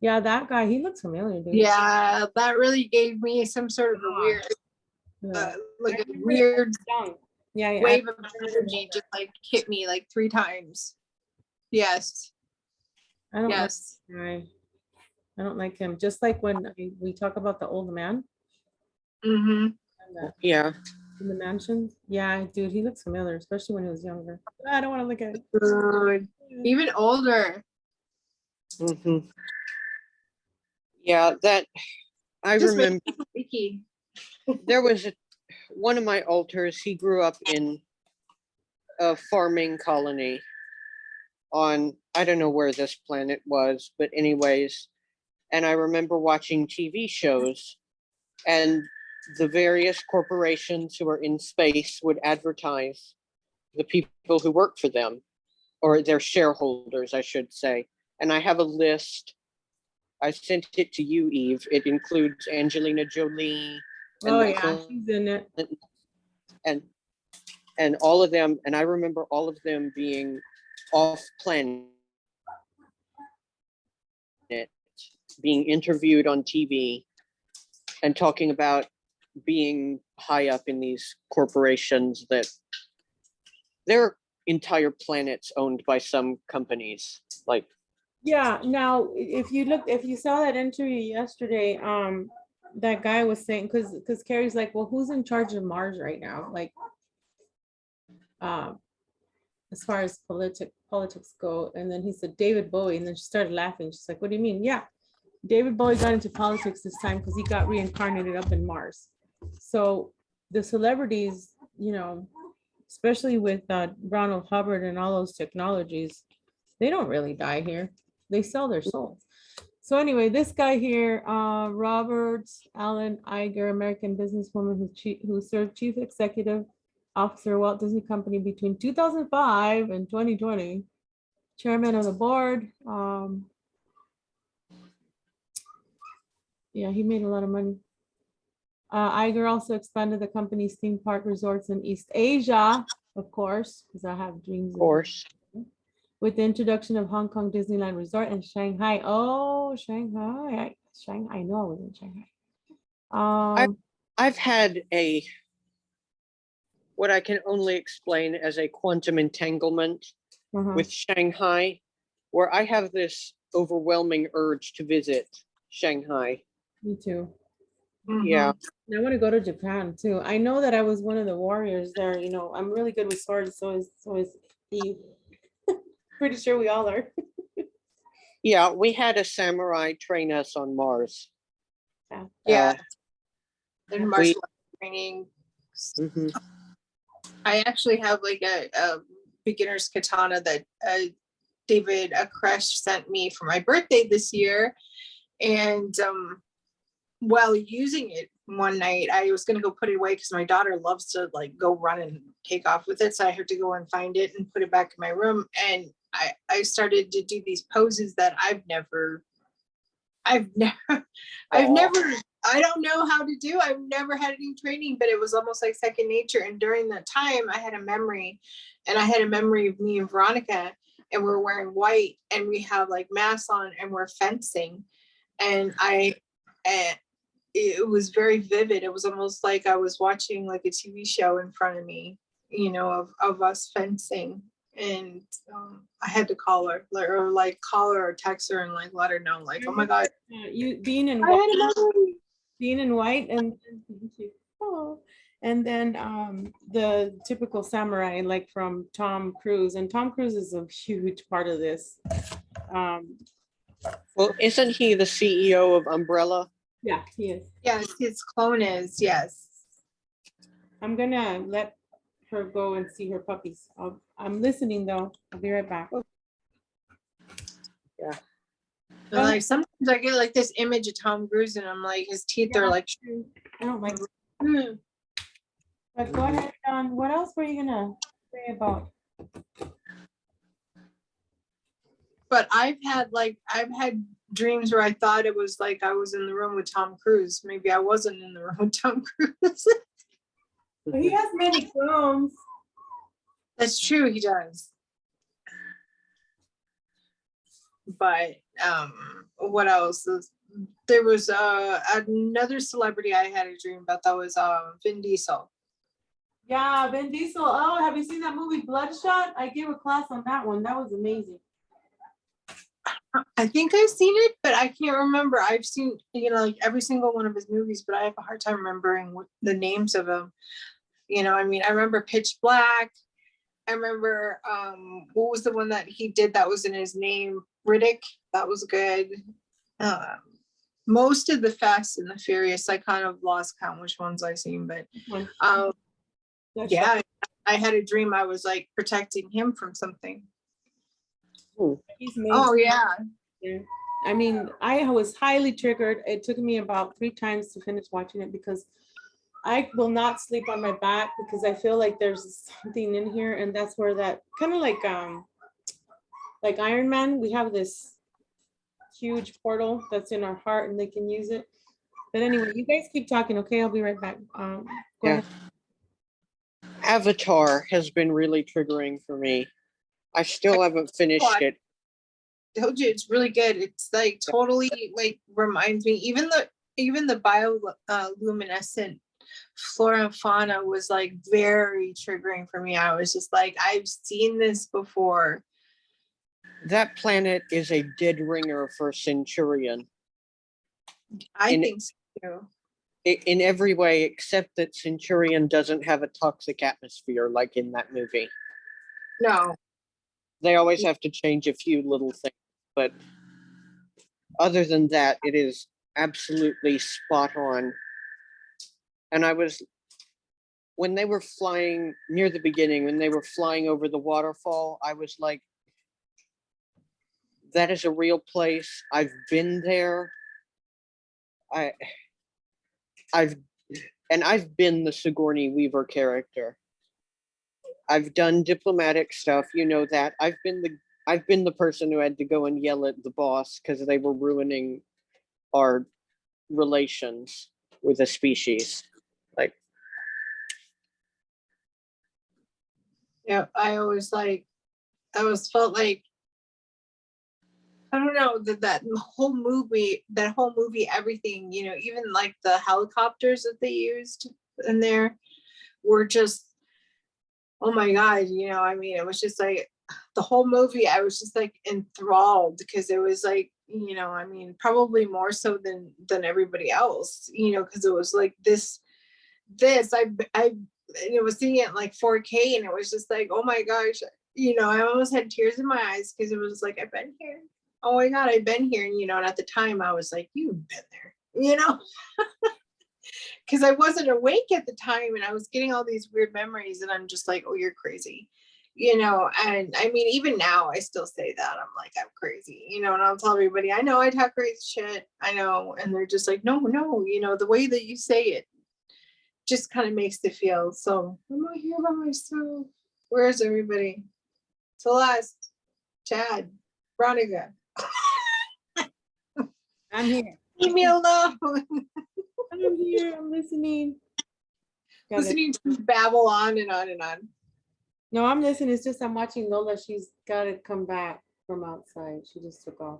Yeah, that guy, he looks familiar, dude. Yeah, that really gave me some sort of a weird, Yeah. like a weird Yeah, yeah. wave of energy just like hit me like 3 times. Yes, I don't like yes. that guy. I don't like him. Just like when we talk about the old man Mm-hmm. yeah. in the mansion. Yeah, dude, he looks familiar, especially when he was younger. I don't want to look at it. Good. Even older. Mhm. Yeah, that I Just makes remember me icky. there was one of my alters, he grew up in a farming colony on, I don't know where this planet was, but anyways, and I remember watching TV shows and the various corporations who are in space would advertise the people who work for them, or their shareholders, I should say. And I have a list. I sent it to you, Eve. It includes Angelina Jolie and Oh the yeah, she's in it. and all of them, and I remember all of them being off planet, being interviewed on TV and talking about being high up in these corporations that their entire planet's owned by some companies. Like, Yeah, now if you saw that interview yesterday, that guy was saying, because Carrie's like, well, who's in charge of Mars right now? Like, as far as politics go. And then he said David Bowie, and then she started laughing. She's like, what do you mean? Yeah, David Bowie got into politics this time because he got reincarnated up in Mars. So the celebrities, you know, especially with Ronald Hubbard and all those technologies, they don't really die here. They sell their souls. So anyway, this guy here, Robert Allen Iger, American businesswoman who served chief executive officer Walt Disney Company between 2005 and 2020, chairman of the board. Yeah, he made a lot of money. Iger also expanded the company's theme park resorts in East Asia, of course, because I have dreams. of course. With the introduction of Hong Kong Disneyland Resort and Shanghai. Oh, Shanghai. Shanghai. I know I was in Shanghai. I've had what I can only explain as a quantum entanglement with Shanghai, where I have this overwhelming urge to visit Shanghai. Me too. Yeah. I want to go to Japan too. I know that I was one of the warriors there. You know, I'm really good with swords. So is Eve. Pretty sure we all are. Yeah, we had a samurai train us on Mars. Yeah. And martial we- arts training. Mhm. I actually have like a beginner's katana that David Akresh sent me for my birthday this year. And while using it one night, I was gonna go put it away because my daughter loves to like go run and take off with it. So I had to go and find it and put it back in my room. And I started to do these poses that I've never, I don't know how to do. I've never had any training, but it was almost like second nature. And during that time, I had a memory of me and Veronica, and we're wearing white and we have like masks on and we're fencing. And it was very vivid. It was almost like I was watching like a TV show in front of me, you know, of us fencing. And I had to call her or text her and like let her know, like, oh my God. You being in I had a memory. being in white and thank you. Oh, And then the typical samurai, like from Tom Cruise, and Tom Cruise is a huge part of this. Um, Well, isn't he the CEO of Umbrella? yeah, he is. Yes, his clone is, yes. I'm gonna let her go and see her puppies. I'm listening though. I'll be right back. Yeah. And like sometimes I get like this image of Tom Cruise and I'm like, his teeth are like, I don't like. hmm. But go ahead, Don. What else were you gonna say about? But I've had dreams where I thought it was like I was in the room with Tom Cruise. Maybe I wasn't in the room with Tom Cruise. But he has many clones. That's true, he does. But what else? There was another celebrity I had a dream about that was Vin Diesel. Yeah, Vin Diesel. Oh, have you seen that movie Bloodshot? I gave a class on that one. That was amazing. I think I've seen it, but I can't remember. I've seen, like every single one of his movies, but I have a hard time remembering the names of them. I mean, I remember Pitch Black. I remember what was the one that he did that was in his name? Riddick. That was good. Most of the Fast and the Furious, I kind of lost count which ones I've seen, but yeah, I had a dream I was like protecting him from something. He's amazing. Oh yeah. Yeah. I mean, I was highly triggered. It took me about 3 times to finish watching it because I will not sleep on my back because I feel like there's something in here, and that's where that kind of like Iron Man, we have this huge portal that's in our heart and they can use it. But anyway, you guys keep talking, okay? I'll be right back. Go ahead. Avatar has been really triggering for me. I still haven't finished it. I told you it's really good. It's like totally like reminds me, even the bioluminescent flora and fauna was like very triggering for me. I was just like, I've seen this before. That planet is a dead ringer for Centurion. I think so too. In every way, except that Centurion doesn't have a toxic atmosphere like in that movie. No. They always have to change a few little things, but other than that, it is absolutely spot on. And when they were flying near the beginning, when they were flying over the waterfall, I was like, that is a real place. I've been there. I've been the Sigourney Weaver character. I've done diplomatic stuff, you know that. I've been the person who had to go and yell at the boss because they were ruining our relations with a species. Like, yeah, I always felt like, I don't know, that whole movie, everything, even like the helicopters that they used in there were just, oh my God, I mean, it was just like the whole movie, I was just like enthralled because it was like, I mean, probably more so than everybody else, because it was like this, I was seeing it like 4K and it was just like, oh my gosh, I almost had tears in my eyes because it was like, I've been here. Oh my God, I've been here. And at the time I was like, you've been there, because I wasn't awake at the time and I was getting all these weird memories and I'm just like, oh, you're crazy, and I mean, even now I still say that. I'm like, I'm crazy, and I'll tell everybody, I know I talk crazy shit, I know, and they're just like, no, the way that you say it just kind of makes it feel so. I'm not here by myself. Where's everybody? Celeste, Chad, Veronica. I'm here. Leave me alone. I'm here. I'm listening. Listening to babble on and on and on. No, I'm listening. It's just I'm watching Lola. She's got to come back from outside. She just took off.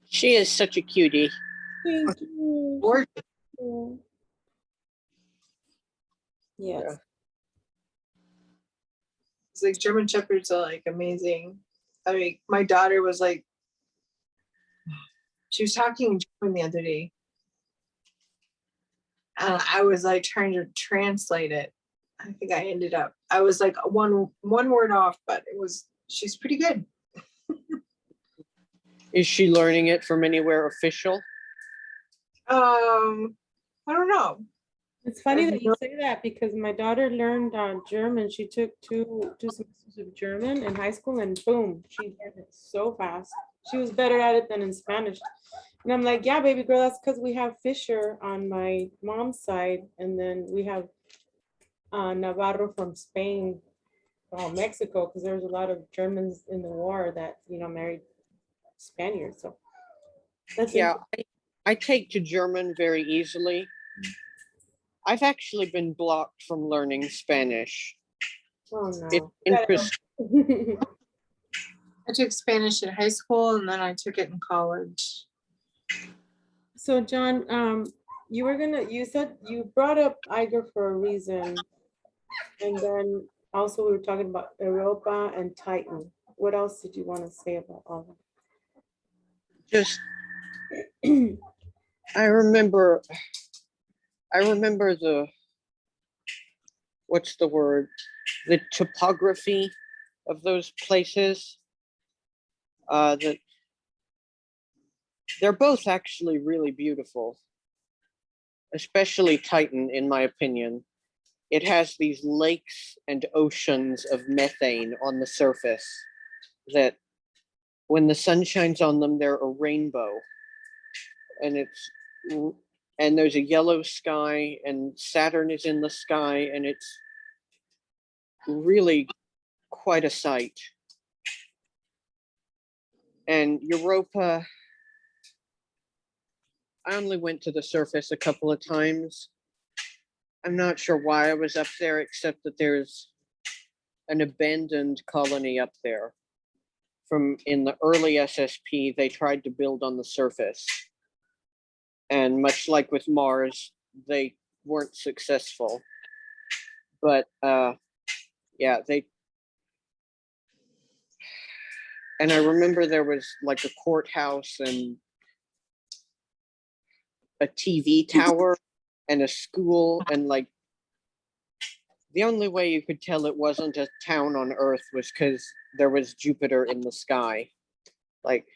she is such a cutie. Thank you. Gorgeous. Yes. Yeah. It's like German Shepherds are like amazing. I mean, my daughter was like, she was talking in German the other day. And I was like trying to translate it. I think I was like one word off, but she's pretty good. Is she learning it from anywhere official? I don't know. It's funny There's that you say that because my daughter learned German. She took two semesters of German in high school, and boom, she learned it so fast. She was better at it than in Spanish. And I'm like, yeah, baby girl, that's because we have Fisher on my mom's side, and then we have Navarro from Spain, Mexico, because there's a lot of Germans in the war that married Spaniards. So that's Yeah, I take to German very easily. I've actually been blocked from learning Spanish. Oh It's no. interesting. I took Spanish in high school and then I took it in college. So John, you said you brought up Iger for a reason. And then also we were talking about Europa and Titan. What else did you want to say about all Just, that? I remember what's the word? The topography of those places. That they're both actually really beautiful, especially Titan, in my opinion. It has these lakes and oceans of methane on the surface that when the sun shines on them, they're a rainbow. And there's a yellow sky, and Saturn is in the sky, and it's really quite a sight. And Europa, I only went to the surface a couple of times. I'm not sure why I was up there, except that there's an abandoned colony up there. From in the early SSP, they tried to build on the surface. And much like with Mars, they weren't successful. But yeah, and I remember there was like a courthouse and a TV tower and a school, and like the only way you could tell it wasn't a town on Earth was because there was Jupiter in the sky. Like,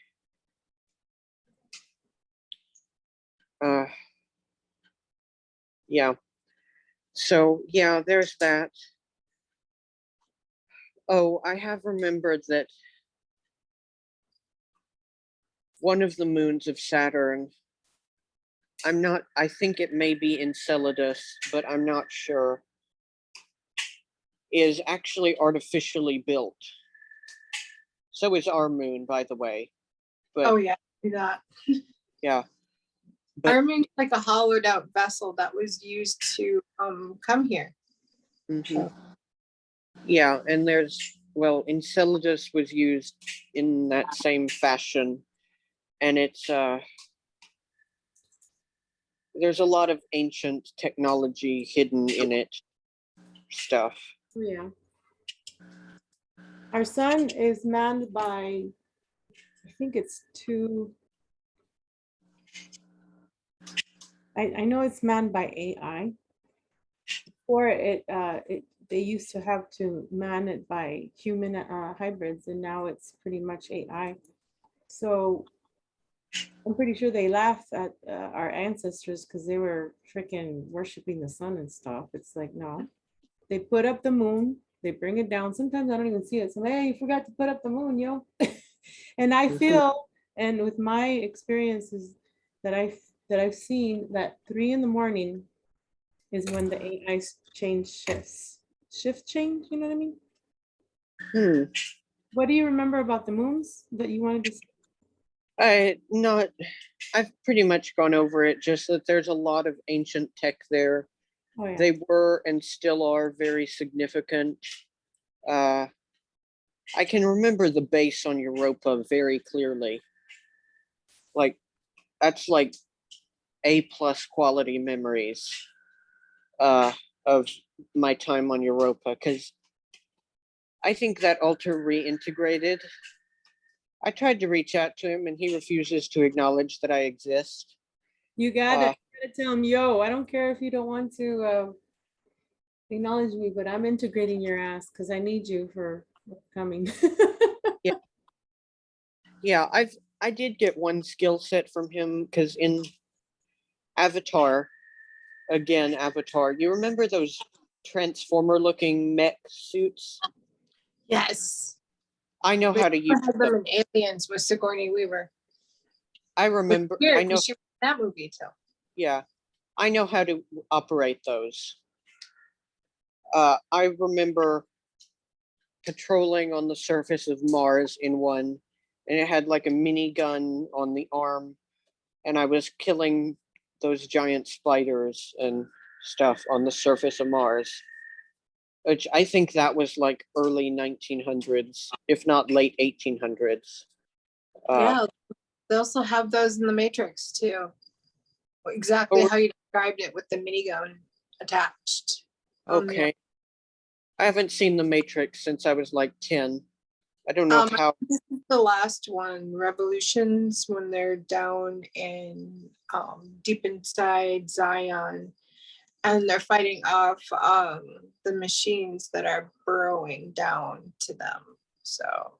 yeah. So yeah, there's that. Oh, I have remembered that one of the moons of Saturn, I think it may be Enceladus, but I'm not sure, is actually artificially built. So is our moon, by the way. But Oh yeah, do that. yeah. I remember like a hollowed out vessel that was used to come here. Mhm. Yeah, and Enceladus was used in that same fashion, and it's there's a lot of ancient technology hidden in it stuff. Yeah. Our sun is manned by, I think it's two. I know it's manned by AI. Before they used to have to man it by human hybrids, and now it's pretty much AI. So I'm pretty sure they laughed at our ancestors because they were freaking worshiping the sun and stuff. It's like, no, they put up the moon, they bring it down. Sometimes I don't even see it. So, hey, you forgot to put up the moon, yo. And I feel, and with my experiences that I've seen, that 3 a.m. is when the AI change shifts. Shift change, you know what I mean? What do you remember about the moons that you wanted to say? I've pretty much gone over it, just that there's a lot of ancient tech there. Oh, yeah. They were and still are very significant. I can remember the base on Europa very clearly. Like, that's like A+ quality memories of my time on Europa, because I think that Alter reintegrated. I tried to reach out to him and he refuses to acknowledge that I exist. You gotta gotta tell him, yo, I don't care if you don't want to acknowledge me, but I'm integrating your ass because I need you for coming. Yeah, I did get one skill set from him because in Avatar, again, Avatar, you remember those transformer looking mech suits? Yes. I know They how to use had them. them in Aliens with Sigourney Weaver. I Which is remember, weird, I know, 'cause she was in that movie too. yeah, I know how to operate those. I remember patrolling on the surface of Mars in one, and it had like a mini gun on the arm, and I was killing those giant spiders and stuff on the surface of Mars, which I think that was like early 1900s, if not late 1800s. Yeah, they also have those in the Matrix too. Exactly Oh, how you described it with the minigun attached. okay. I haven't seen The Matrix since I was like 10. I don't know how. This is the last one, Revolutions, when they're down in deep inside Zion, and they're fighting off the machines that are burrowing down to them. So,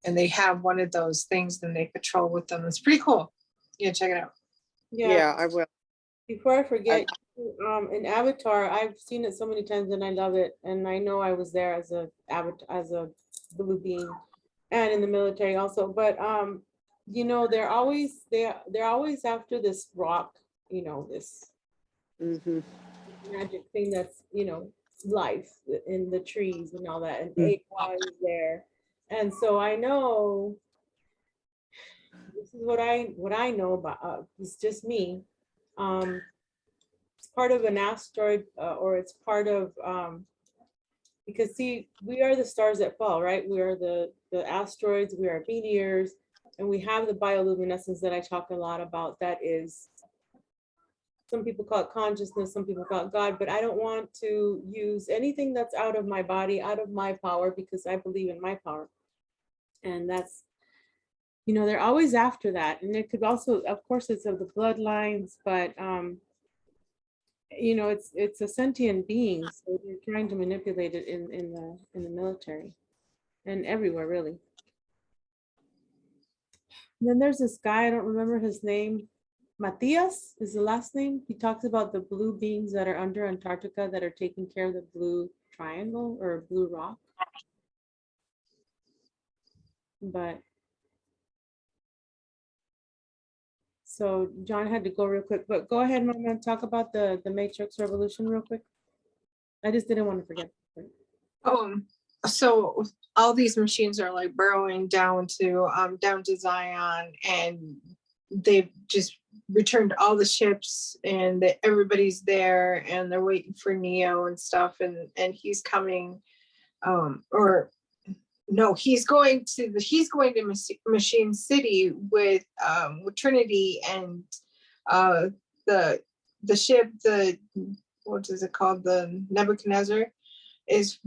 and they have one of those things, and they patrol with them. It's pretty cool. Yeah, check it out. Yeah, Yeah, I will. before I forget, in Avatar, I've seen it so many times and I love it. And I know I was there as a blue being and in the military also. But you know, they're always after this rock, you know, this Hmm. magic thing that's, you know, life in the trees and all that. And Mm. Aqua is there. And so I know this is what I know about it's just me. Um, it's part of an asteroid or it's part of because see, we are the stars that fall, right? We are the asteroids, we are meteors, and we have the bioluminescence that I talk a lot about. That is, some people call it consciousness, some people call it God, but I don't want to use anything that's out of my body, out of my power, because I believe in my power. And that's, you know, they're always after that. And it could also, of course, it's of the bloodlines, but you know, it's a sentient being, so they're trying to manipulate it in the military and everywhere really. And then there's this guy, I don't remember his name. Matias is the last name. He talks about the blue beings that are under Antarctica that are taking care of the blue triangle or blue rock. But so John had to go real quick, but go ahead, Mama, talk about the Matrix Revolution real quick. I just didn't want to forget. So all these machines are like burrowing down to Zion, and they've just returned all the ships, and everybody's there, and they're waiting for Neo and stuff, and he's coming, or no, he's going to Machine City with Trinity and the ship, the what is it called, the Nebuchadnezzar, is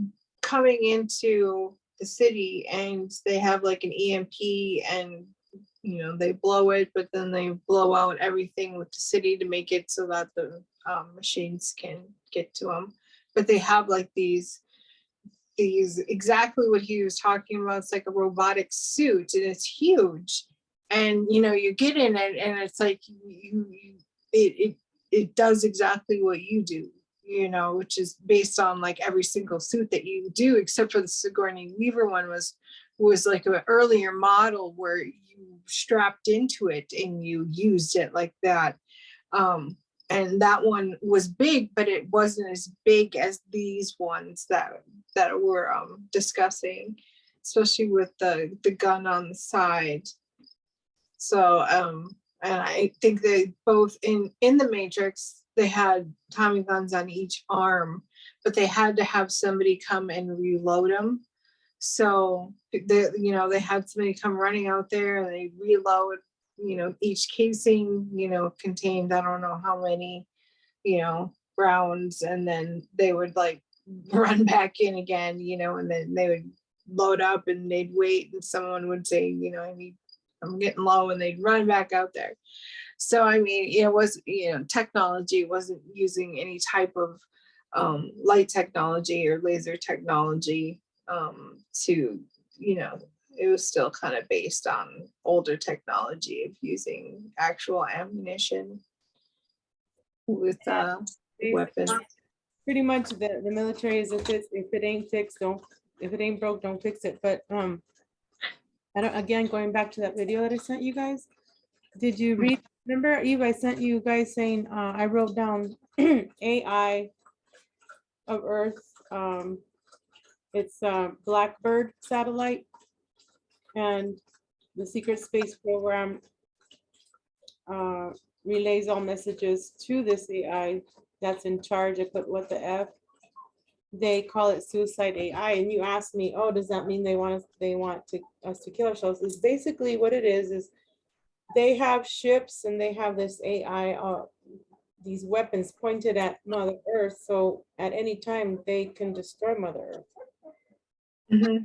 coming into the city, and they have like an EMP, and you know, they blow it, but then they blow out everything with the city to make it so that the machines can get to them. But they have like these exactly what he was talking about. It's like a robotic suit, and it's huge, and you know, you get in it, and it's like it does exactly what you do, you know, which is based on like every single suit that you do, except for the Sigourney Weaver one was like an earlier model where you strapped into it and you used it like that. And that one was big, but it wasn't as big as these ones that we're discussing, especially with the gun on the side. So and I think they both in the Matrix, they had Tommy guns on each arm, but they had to have somebody come and reload them. So they had somebody come running out there, and they reload. You know, each casing, you know, contained, I don't know how many, you know, rounds, and then they would like run back in again, you know, and then they would load up, and they'd wait, and someone would say, you know, I'm getting low, and they'd run back out there. So I mean, it was, technology wasn't using any type of light technology or laser technology to, it was still kind of based on older technology of using actual ammunition with weapons. Pretty much the military is if it ain't fixed, if it ain't broke, don't fix it. But I don't, again, going back to that video that I sent you guys, did you read? Remember, Eve, I sent you guys saying I wrote down AI of Earth. It's Blackbird satellite, and the secret space program relays all messages to this AI that's in charge. I put what the F. They call it suicide AI, and you asked me, oh, does that mean they want us to kill ourselves? Is basically what it is they have ships and they have this AI, these weapons pointed at Mother Earth, so at any time they can destroy Mother Earth. Mm-hmm.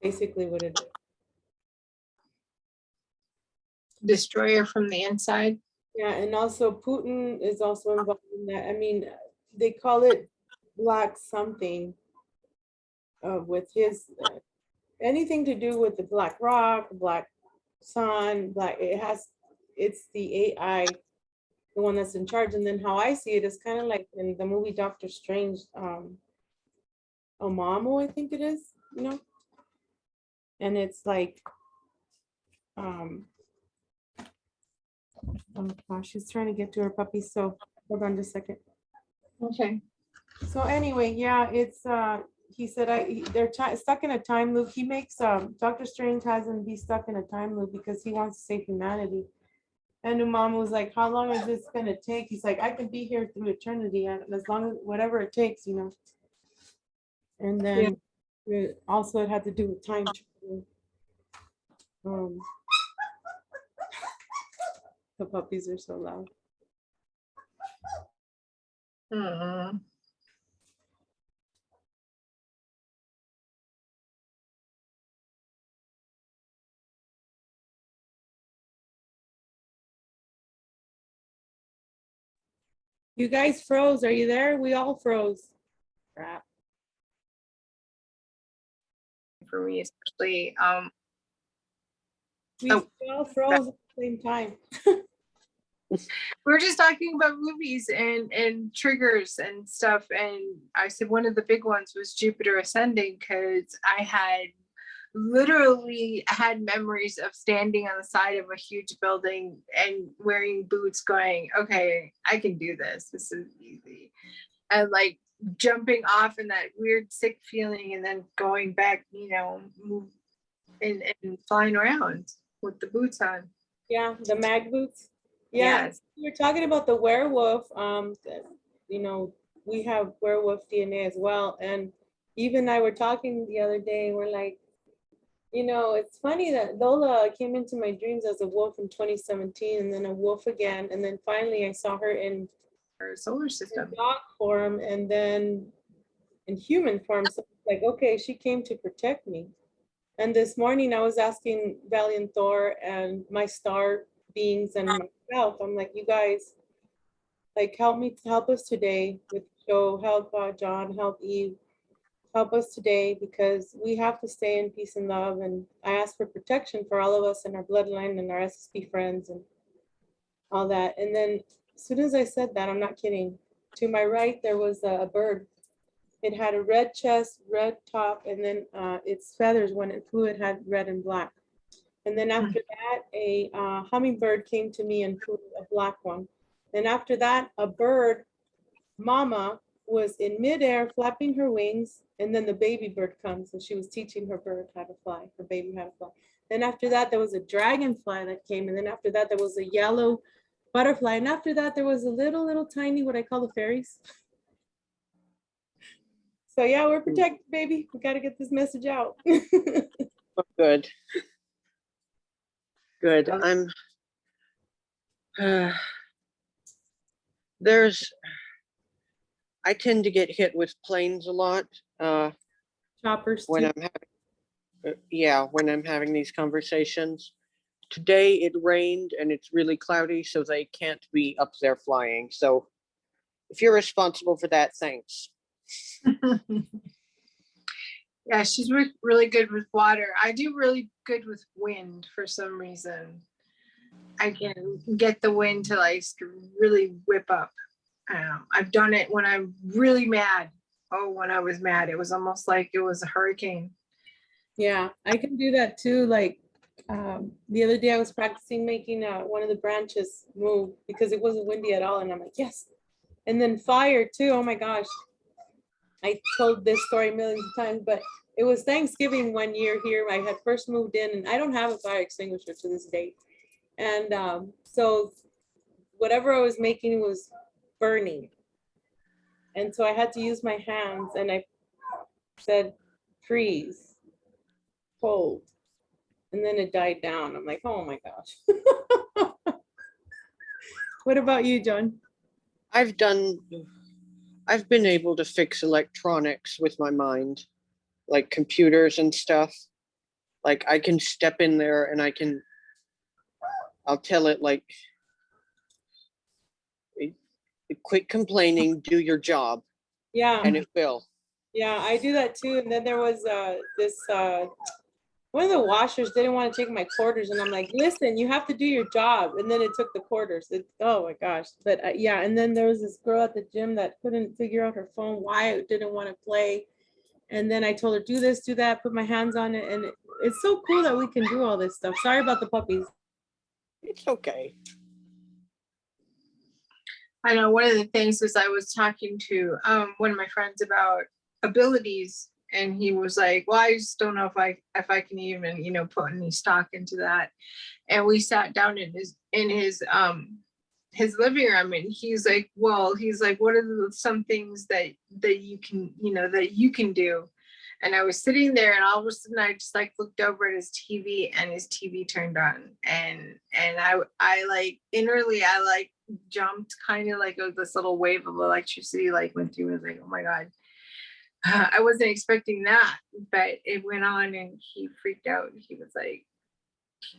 Basically what it is. Destroyer from the inside. Yeah, and also Putin is also involved in that. I mean, they call it black something with his anything to do with the black rock, black sun, black, it's the AI, the one that's in charge. And then how I see it is kind of like in the movie Doctor Strange, Omamo, I think it is, and it's like, oh gosh, she's trying to get to her puppy, so hold on just a second. Okay. So anyway, yeah, it's he said they're stuck in a time loop. He makes Dr. Strange has him be stuck in a time loop because he wants to save humanity. And Umama was like, how long is this gonna take? He's like, I can be here through eternity, and as long as whatever it takes, And then also it had to do with time travel. The puppies are so loud. Mm-hmm. You guys froze. Are you there? We all froze. Crap. For me, especially. We all froze at the same time. We were just talking about movies and triggers and stuff, and I said one of the big ones was Jupiter Ascending, because I had literally had memories of standing on the side of a huge building and wearing boots going, okay, I can do this. This is easy. And like jumping off in that weird sick feeling and then going back, move and flying around with the boots on. Yeah, the mag boots. Yeah, yes. You're talking about the werewolf. We have werewolf DNA as well. And Eve and I were talking the other day. We're like, it's funny that Lola came into my dreams as a wolf in 2017, and then a wolf again, and then finally I saw her in her solar system, dog form, and then in human form. So it's like, okay, she came to protect me. And this morning I was asking Valiant Thor and my star beings and myself, I'm like, you guys, like, help us today with the show, help John, help Eve, help us today, because we have to stay in peace and love. And I ask for protection for all of us and our bloodline and our SSP friends and all that. And then as soon as I said that, I'm not kidding, to my right there was a bird. It had a red chest, red top, and then its feathers, when it flew, it had red and black. And then after that, a hummingbird came to me and flew, a black one. Then after that, a bird, mama, was in midair flapping her wings, and then the baby bird comes, and she was teaching her bird how to fly, her baby how to fly. Then after that, there was a dragonfly that came, and then after that, there was a yellow butterfly, and after that, there was a little tiny, what I call the fairies. So yeah, we're protected, baby. We got to get this message out. Oh, good. Good. I tend to get hit with planes a lot. Choppers when too. I'm having, when I'm having these conversations. today it rained and it's really cloudy, so they can't be up there flying. So if you're responsible for that, thanks. Yeah, she's really good with water. I do really good with wind for some reason. I can get the wind to like really whip up. I've done it when I'm really mad. Oh, when I was mad, it was almost like it was a hurricane. Yeah, I can do that too. Like the other day I was practicing making one of the branches move because it wasn't windy at all. And I'm like, yes. And then fire too. Oh my gosh. I told this story millions of times, but it was Thanksgiving one year here. I had first moved in and I don't have a fire extinguisher to this day. And so whatever I was making was burning. And so I had to use my hands and I said, freeze, cold. And then it died down. I'm like, oh my gosh. What about you, John? I've been able to fix electronics with my mind, like computers and stuff. Like I can step in there and I'll tell it like, quit complaining, do your job, Yeah, and it will. yeah, I do that too. And then there was this one of the washers didn't want to take my quarters, and I'm like, listen, you have to do your job. And then it took the quarters. Oh my gosh. But yeah, and then there was this girl at the gym that couldn't figure out her phone, why it didn't want to play. And then I told her, do this, do that, put my hands on it. And it's so cool that we can do all this stuff. Sorry about the puppies. It's okay. I know one of the things was I was talking to one of my friends about abilities, and he was like, well, I just don't know if I can even, put any stock into that. And we sat down in his living room, and he's like, what are some things that you can, that you can do? And I was sitting there, and all of a sudden I just like looked over at his TV, and his TV turned on, and I like innerly I like jumped, kind of like this little wave of electricity like went through. I was like, oh my God. I wasn't expecting that, but it went on, and he freaked out. He was like,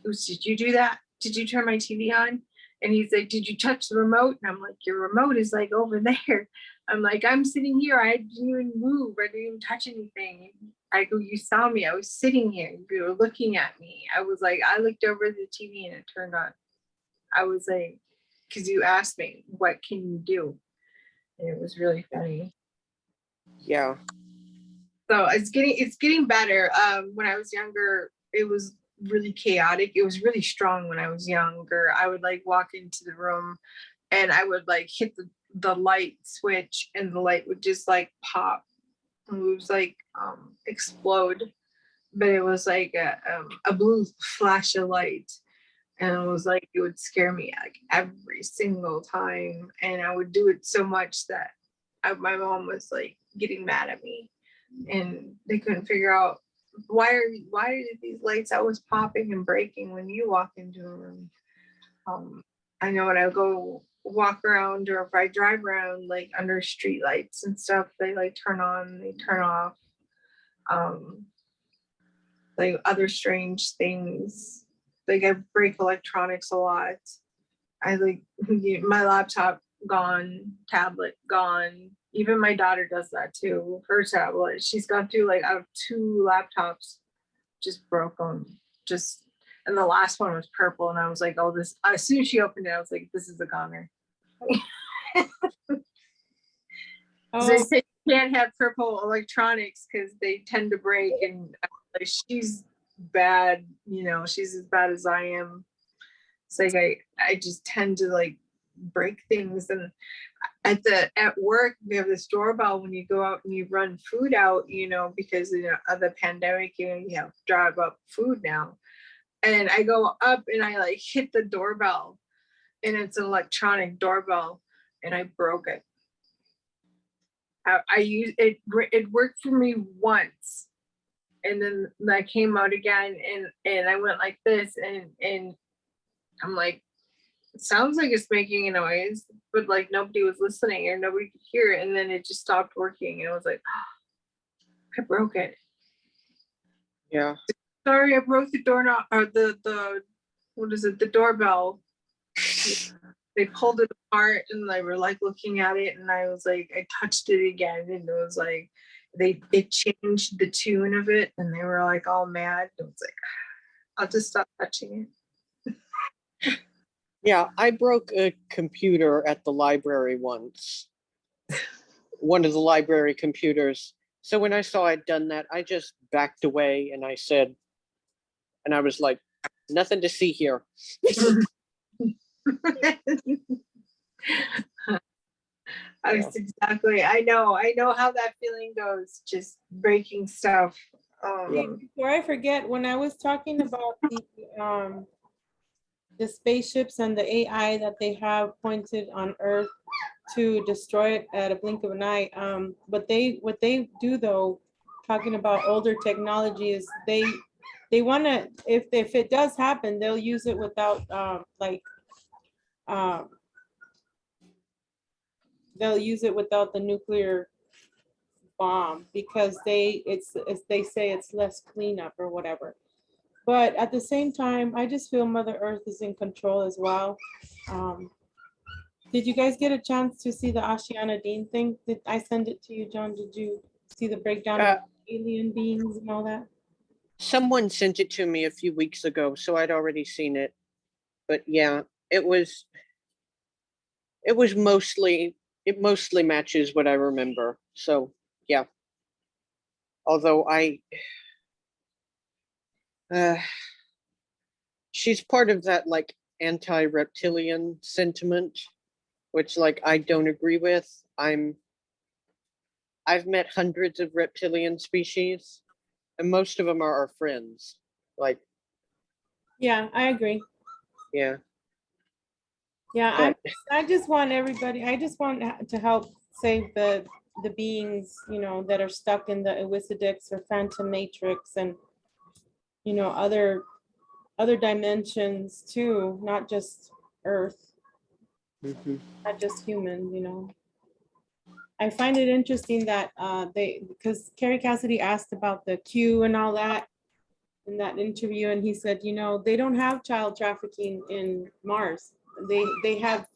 did you do that? Did you turn my TV on? And he's like, did you touch the remote? And I'm like, your remote is like over there. I'm like, I'm sitting here. I didn't even move. I didn't even touch anything. I go, you saw me. I was sitting here. You were looking at me. I was like, I looked over the TV and it turned on. I was like, because you asked me, what can you do? And it was really funny. Yeah. So it's getting better. When I was younger, it was really chaotic. It was really strong when I was younger. I would like walk into the room and I would like hit the light switch, and the light would just like pop. It was like explode, but it was like a blue flash of light. And it was like, it would scare me like every single time. And I would do it so much that my mom was like getting mad at me, and they couldn't figure out why are these lights always popping and breaking when you walk into a room. I know when I go walk around, or if I drive around like under street lights and stuff, they like turn on, they turn off. Like other strange things. Like I break electronics a lot. I like my laptop gone, tablet gone. Even my daughter does that too. Her tablet, she's gone through like out of 2 laptops, just broke them. And the last one was purple, and I was like, oh, this. As soon as she opened it, I was like, this is a goner. Oh, They say you can't have purple electronics because they tend to break, and like, she's bad. She's as bad as I am. It's like I just tend to like break things. And at work we have this doorbell when you go out and you run food out, because of the pandemic, you have to drive up food now. And I go up and I like hit the doorbell, and it's an electronic doorbell, and I broke it. I used it. It worked for me once, and then I came out again, and I went like this, and I'm like, it sounds like it's making a noise, but like nobody was listening or nobody could hear it, and then it just stopped working, and I was like, oh, I broke it. Yeah. Sorry, I broke the doorknob or the what is it, the doorbell. They pulled it apart and they were like looking at it, and I was like, I touched it again, and it was like it changed the tune of it, and they were like all mad. It was like, I'll just stop touching it. Yeah, I broke a computer at the library once. One of the library computers. So when I saw I'd done that, I just backed away and I said, and I was like, nothing to see here. That's exactly. I know how that feeling goes. Just breaking stuff. Before I forget, when I was talking about the spaceships and the AI that they have pointed on Earth to destroy it at a blink of an eye, what they do though, talking about older technology, is they want to, if it does happen, they'll use it without they'll use it without the nuclear bomb, because they say it's less cleanup or whatever. But at the same time, I just feel Mother Earth is in control as well. Did you guys get a chance to see the Ashiana Dean thing? Did I send it to you, John? Did you see the breakdown of alien beings and all that? Someone sent it to me a few weeks ago, so I'd already seen it. But yeah, it mostly matches what I remember. So yeah. Although she's part of that like anti-reptilian sentiment, which like I don't agree with. I've met hundreds of reptilian species, and most of them are our friends. Like, yeah, I agree. Yeah. Yeah, I just want everybody, I just want to help save the beings, that are stuck in the Ewisidix or Phantom Matrix, and other dimensions too, not just Earth, not just human. I find it interesting that because Carrie Cassidy asked about the Q and all that in that interview, and he said, they don't have child trafficking in Mars. They have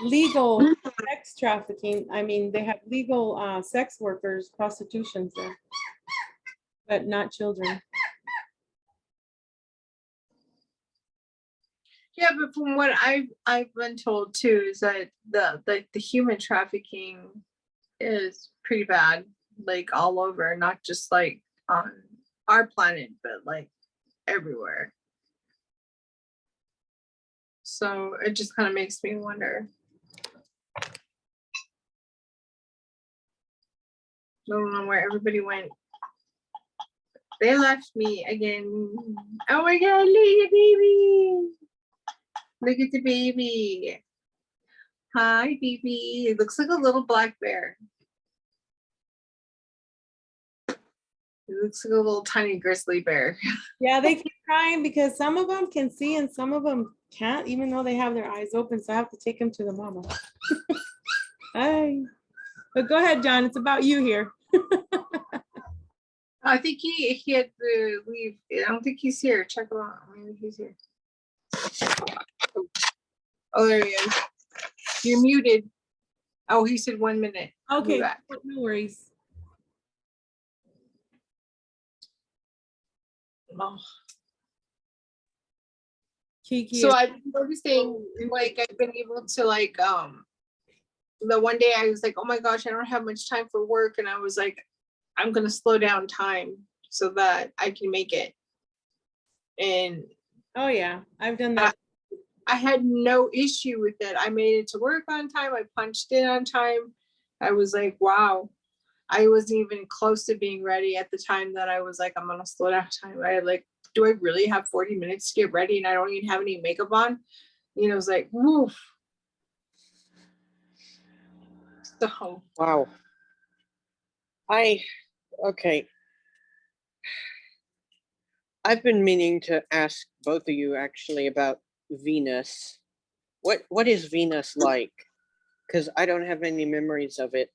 legal sex trafficking. I mean, they have legal sex workers, prostitutions there, but not children. Yeah, but from what I've been told too, is that the human trafficking is pretty bad, like all over, not just like on our planet, but like everywhere. So it just kind of makes me wonder. I don't know where everybody went. They left me again. Oh my God, look at the baby. Look at the baby. Hi, baby. It looks like a little black bear. It looks like a little tiny grizzly bear. Yeah, they keep crying because some of them can see and some of them can't, even though they have their eyes open. So I have to take them to the mama. Hi. But go ahead, John. It's about you here. I think he had to leave. I don't think he's here. Check him out. Maybe he's here. Oh, there he is. You're muted. Oh, he said 1 minute. Okay, no worries. Oh. Kiki. So I've been noticing, like, I've been able to, like, the one day I was like, oh my gosh, I don't have much time for work. And I was like, I'm going to slow down time so that I can make it. And oh yeah, I've done that. I had no issue with it. I made it to work on time. I punched in on time. I was like, wow. I wasn't even close to being ready at the time that I was like, I'm going to slow down time. I like, do I really have 40 minutes to get ready and I don't even have any makeup on? It was like, woof. So. Wow. Okay. I've been meaning to ask both of you actually about Venus. What is Venus like? Because I don't have any memories of it.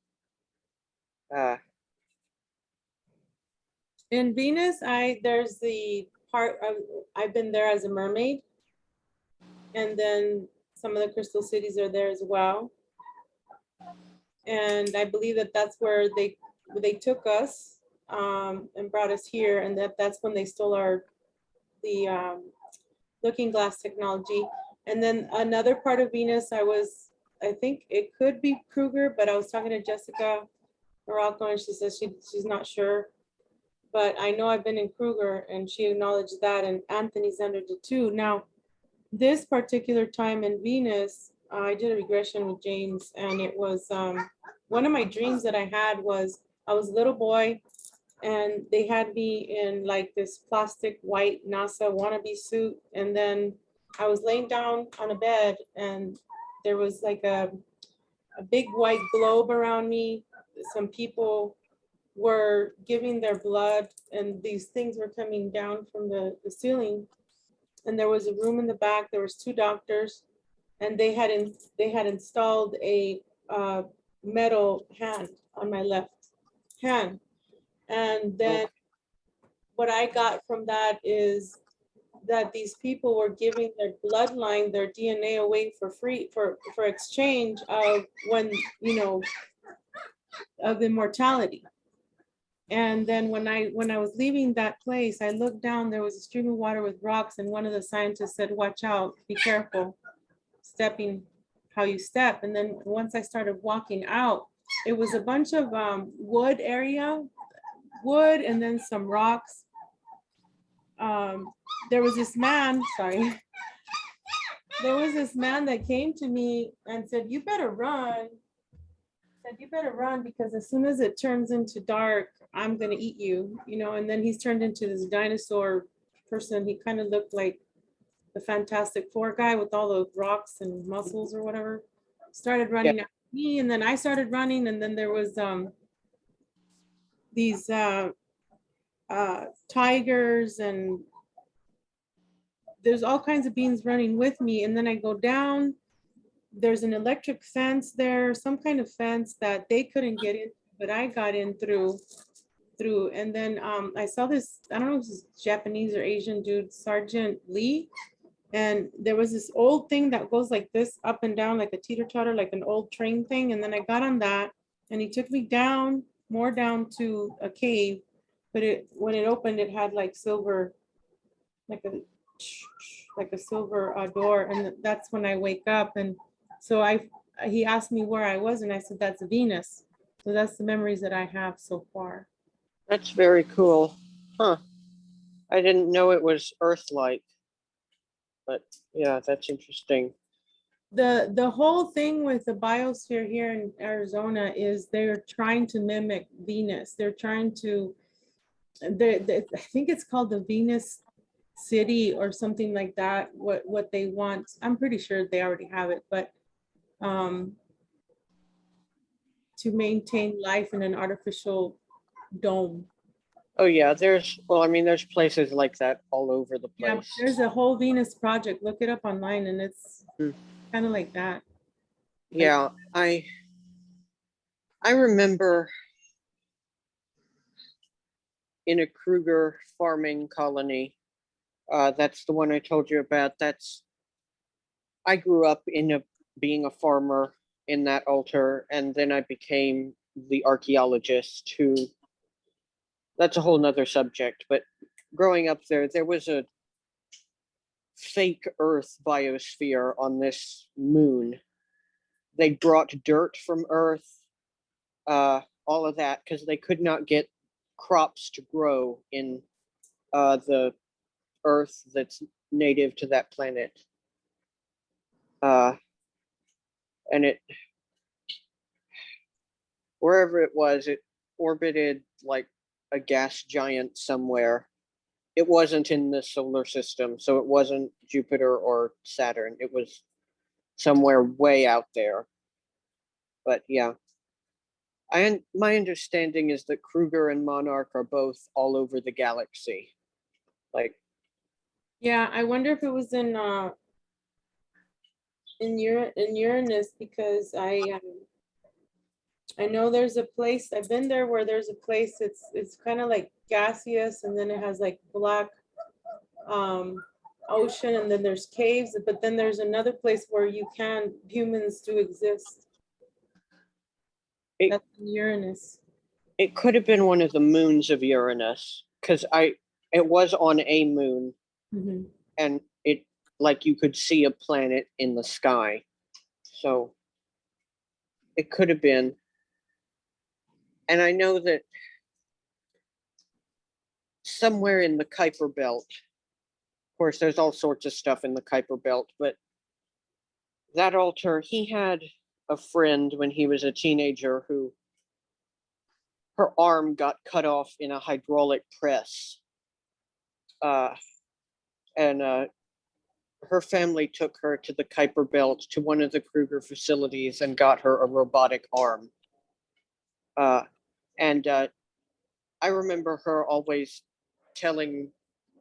In Venus, there's the part of, I've been there as a mermaid. And then some of the crystal cities are there as well. And I believe that that's where they took us and brought us here, and that's when they stole the looking glass technology. And then another part of Venus, I think it could be Kruger, but I was talking to Jessica Morocco, and she says she's not sure. But I know I've been in Kruger, and she acknowledged that, and Anthony's under it too. Now, this particular time in Venus, I did a regression with James, and it was one of my dreams that I had was I was a little boy, and they had me in like this plastic white NASA wannabe suit, and then I was laying down on a bed, and there was like a big white globe around me. Some people were giving their blood, and these things were coming down from the ceiling. And there was a room in the back. There was two doctors, and they had installed a metal hand on my left hand. And then what I got from that is that these people were giving their bloodline, their DNA away for free, for exchange of of immortality. And then when I was leaving that place, I looked down, there was a stream of water with rocks, and one of the scientists said, watch out, be careful, stepping how you step. And then once I started walking out, it was a bunch of wood, and then some rocks. There was this man, sorry. There was this man that came to me and said, you better run. Said, you better run, because as soon as it turns into dark, I'm gonna eat you, and then he's turned into this dinosaur person. He kind of looked like the Fantastic Four guy with all the rocks and muscles or whatever. Started running at me, and then I started running, and then there was these tigers, and there's all kinds of beings running with me. And then I go down, there's an electric fence there, some kind of fence that they couldn't get in, but I got in through. And then I saw this, I don't know if this is Japanese or Asian dude, Sergeant Lee. And there was this old thing that goes like this, up and down, like a teeter-totter, like an old train thing. And then I got on that, and he took me down, more down to a cave. But when it opened, it had like silver, like a silver door. And that's when I wake up. And so he asked me where I was, and I said, that's Venus. So that's the memories that I have so far. That's very cool. Huh. I didn't know it was Earth-like. But yeah, that's interesting. The whole thing with the biosphere here in Arizona is they're trying to mimic Venus. They're trying to, I think it's called the Venus City or something like that, what they want. I'm pretty sure they already have it, but to maintain life in an artificial dome. Oh yeah, there's places like that all over the place. Yeah, there's a whole Venus project. Look it up online, and it's kind of like that. Yeah, I remember in a Kruger farming colony. That's the one I told you about. I grew up being a farmer in that altar, and then I became the archaeologist who, that's a whole nother subject, but growing up there was a fake Earth biosphere on this moon. They brought dirt from Earth, all of that, because they could not get crops to grow in the Earth that's native to that planet. And wherever it was, it orbited like a gas giant somewhere. It wasn't in the solar system, so it wasn't Jupiter or Saturn. It was somewhere way out there. But yeah, my understanding is that Kruger and Monarch are both all over the galaxy. Like, yeah, I wonder if it was in Uranus, because I know there's a place, I've been there, where there's a place, it's kind of like gaseous, and then it has like black ocean, and then there's caves, but then there's another place where humans do exist. It- That's Uranus. It could have been one of the moons of Uranus, because it was on a moon, Mhm. and it, like, you could see a planet in the sky. So it could have been. And I know that somewhere in the Kuiper Belt, of course, there's all sorts of stuff in the Kuiper Belt, but that altar, he had a friend when he was a teenager who her arm got cut off in a hydraulic press. And her family took her to the Kuiper Belt to one of the Kruger facilities and got her a robotic arm. And I remember her always telling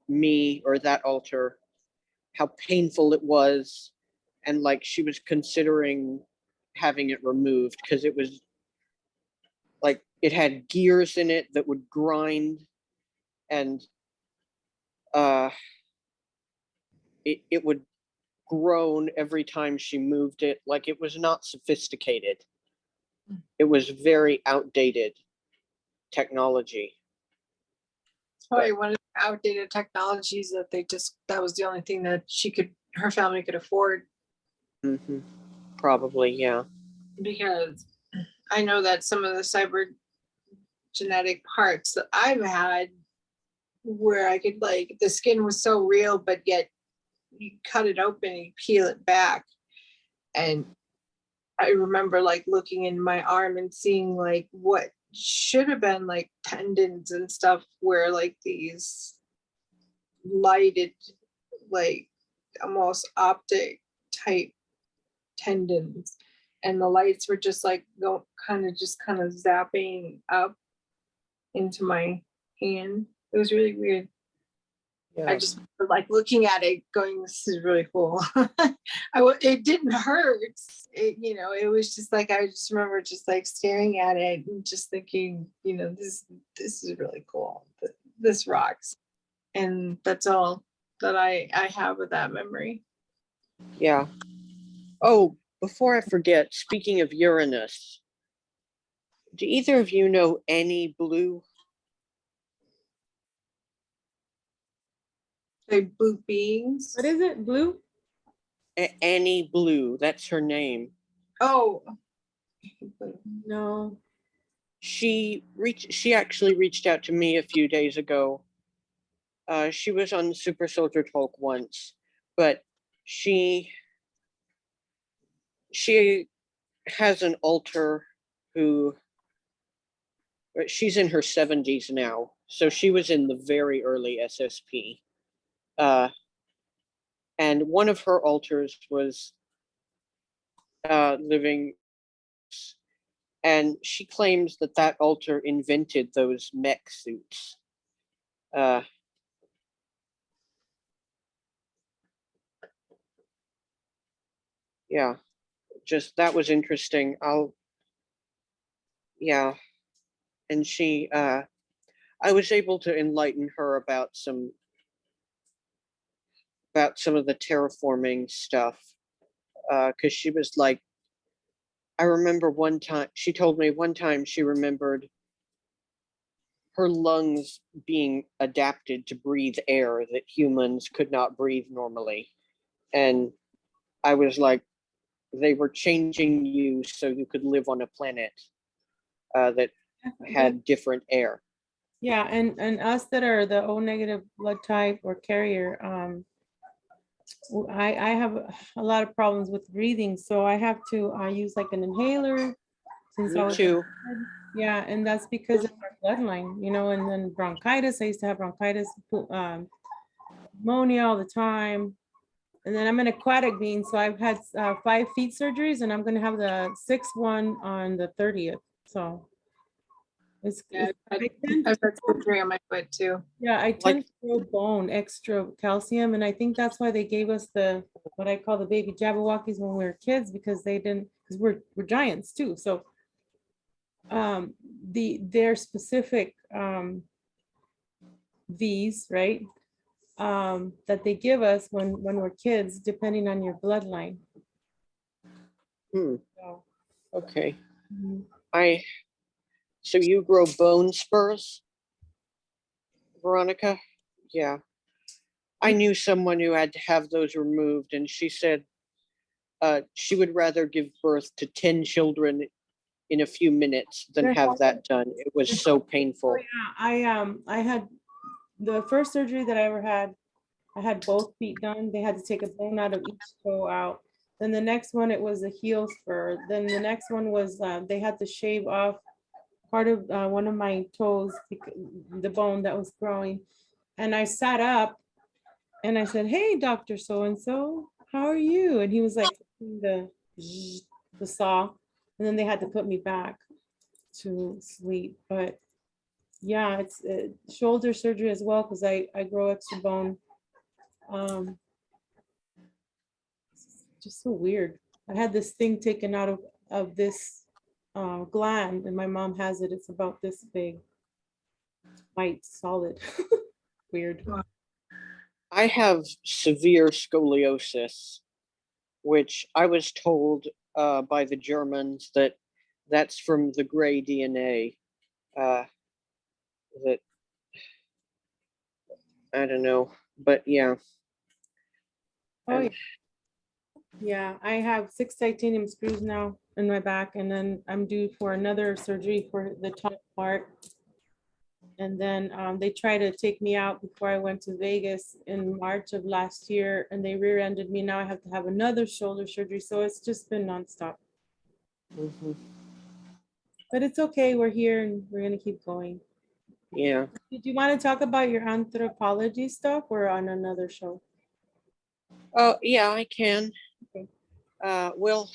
me, or that altar, how painful it was, and like she was considering having it removed because it was like it had gears in it that would grind, and it would groan every time she moved it. Like, it was not sophisticated. It was very outdated technology. It's probably one of the outdated technologies that that was the only thing that her family could afford. Mm-hmm. Probably, yeah. Because I know that some of the cybergenetic parts that I've had, where I could, like, the skin was so real, but yet you cut it open and you peel it back. And I remember, like, looking in my arm and seeing, like, what should have been like tendons and stuff, where like these lighted, like almost optic type tendons, and the lights were just like kind of zapping up into my hand. It was really weird. Yeah. I just like looking at it going, this is really cool. It didn't hurt. It was just like, I just remember just like staring at it and just thinking, this is really cool. This rocks. And that's all that I have with that memory. Yeah. Oh, before I forget, speaking of Uranus, do either of you know any Blue? Like blue beings. What is it? Blue? Annie Blue, that's her name. Oh. No. She actually reached out to me a few days ago. She was on Super Soldier Talk once, but she has an alter who, she's in her 70s now, so she was in the very early SSP. And one of her alters was living, and she claims that alter invented those mech suits. Yeah, just that was interesting. Yeah, and I was able to enlighten her about some of the terraforming stuff, because she was like, I remember one time she told me she remembered her lungs being adapted to breathe air that humans could not breathe normally, and I was like, they were changing you so you could live on a planet that had different air. Yeah, and us that are the O negative blood type or carrier, I have a lot of problems with breathing, so I have to use like an inhaler since I was too. Yeah, and that's because of our bloodline, and then bronchitis. I used to have bronchitis, pneumonia all the time. And then I'm an aquatic being, so I've had 5 feet surgeries, and I'm going to have the 6th one on the 30th. So I've had surgery on my foot too. Yeah, I tend to grow bone, extra calcium, and I think that's why they gave us what I call the baby Jabberwockies when we were kids, because we're giants too. So their specific V's, right? that they give us when we're kids, depending on your bloodline. Hmm, So, okay. mhm. So you grow bone spurs, Veronica? Yeah. I knew someone who had to have those removed, and she said she would rather give birth to 10 children in a few minutes than They're have hard. that done. It was so painful. Oh, yeah, I had the first surgery that I ever had. I had both feet done. They had to take a bone out of each toe out. Then the next one, it was a heel spur. Then the next one was they had to shave off part of one of my toes, the bone that was growing. And I sat up and I said, "Hey, Doctor So and So, how are you?" And he was like, the saw, and then they had to put me back to sleep. But yeah, it's shoulder surgery as well because I grow extra bone. Um, just so weird. I had this thing taken out of this gland, and my mom has it. It's about this big, white, solid. Weird. I have severe scoliosis, which I was told by the Germans that that's from the gray DNA. That I don't know, but yeah. Oh yeah. And Yeah, I have 6 titanium screws now in my back, and then I'm due for another surgery for the top part. And then they tried to take me out before I went to Vegas in March of last year, and they rear-ended me. Now I have to have another shoulder surgery, so it's just been nonstop. mhm, But it's okay. We're here, and we're gonna keep going. yeah. Did you want to talk about your anthropology stuff or on another show? Oh, yeah, I can. Okay. Well,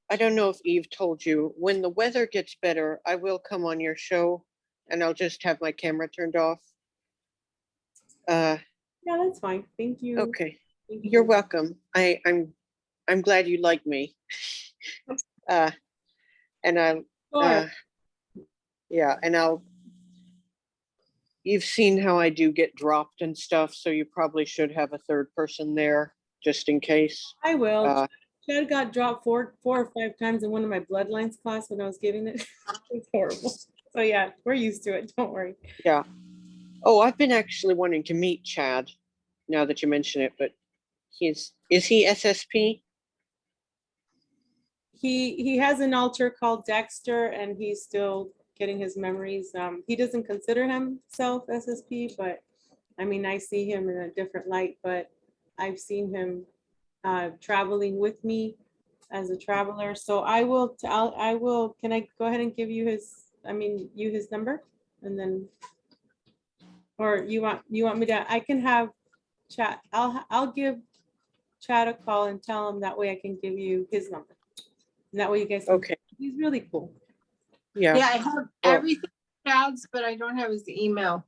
I don't know if Eve told you, when the weather gets better, I will come on your show and I'll just have my camera turned off. Uh, Yeah, that's fine. Thank you. okay. Thank you. You're welcome. I'm glad you like me. Uh, and I Sure. yeah, and you've seen how I do get dropped and stuff, so you probably should have a third person there just in case. I will. Uh, Chad got dropped four or five times in one of my bloodlines class when I was giving it. It's horrible. So yeah, we're used to it. Don't worry. yeah. Oh, I've been actually wanting to meet Chad now that you mention it, but is he SSP? He has an alter called Dexter, and he's still getting his memories. He doesn't consider himself SSP, but I mean, I see him in a different light. But I've seen him traveling with me as a traveler. So I will. Can I go ahead and give you his number, and then, or you want me to? I can have chat. I'll give Chad a call and tell him that way I can give you his number. And that way you guys. Okay. He's really cool. Yeah. Yeah, I have Well, everything Chad's, but I don't have his email.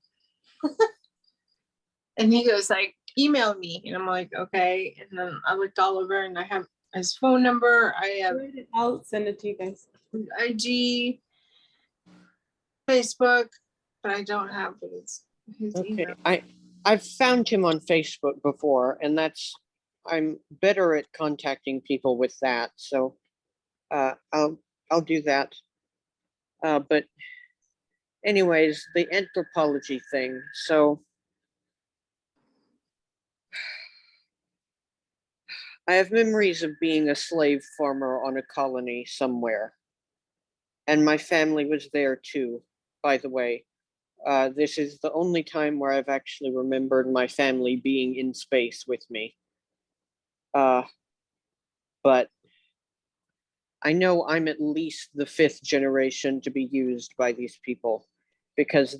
And he goes like, email me. And I'm like, okay. And then I looked all over and I have his phone number. I have I'll send it to you guys. IG, Facebook, but I don't have his okay. email. I've found him on Facebook before, and I'm better at contacting people with that. So I'll do that. But anyways, the anthropology thing. So I have memories of being a slave farmer on a colony somewhere. And my family was there too, by the way. This is the only time where I've actually remembered my family being in space with me. Uh, but I know I'm at least the fifth generation to be used by these people because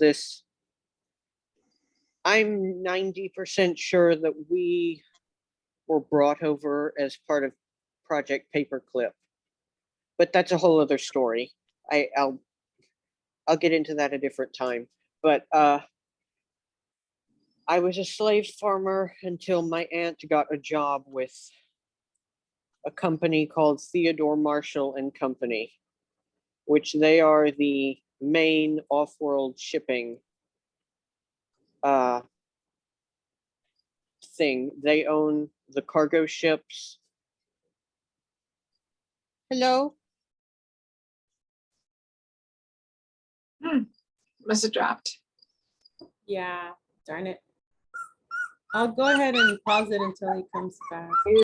I'm 90% sure that we were brought over as part of Project Paperclip. But that's a whole other story. I'll get into that a different time. But I was a slave farmer until my aunt got a job with a company called Theodore Marshall and Company, which they are the main off-world shipping everything. They own the cargo ships. Hello? Must have dropped. Yeah, darn it. I'll go ahead and pause it until he comes back.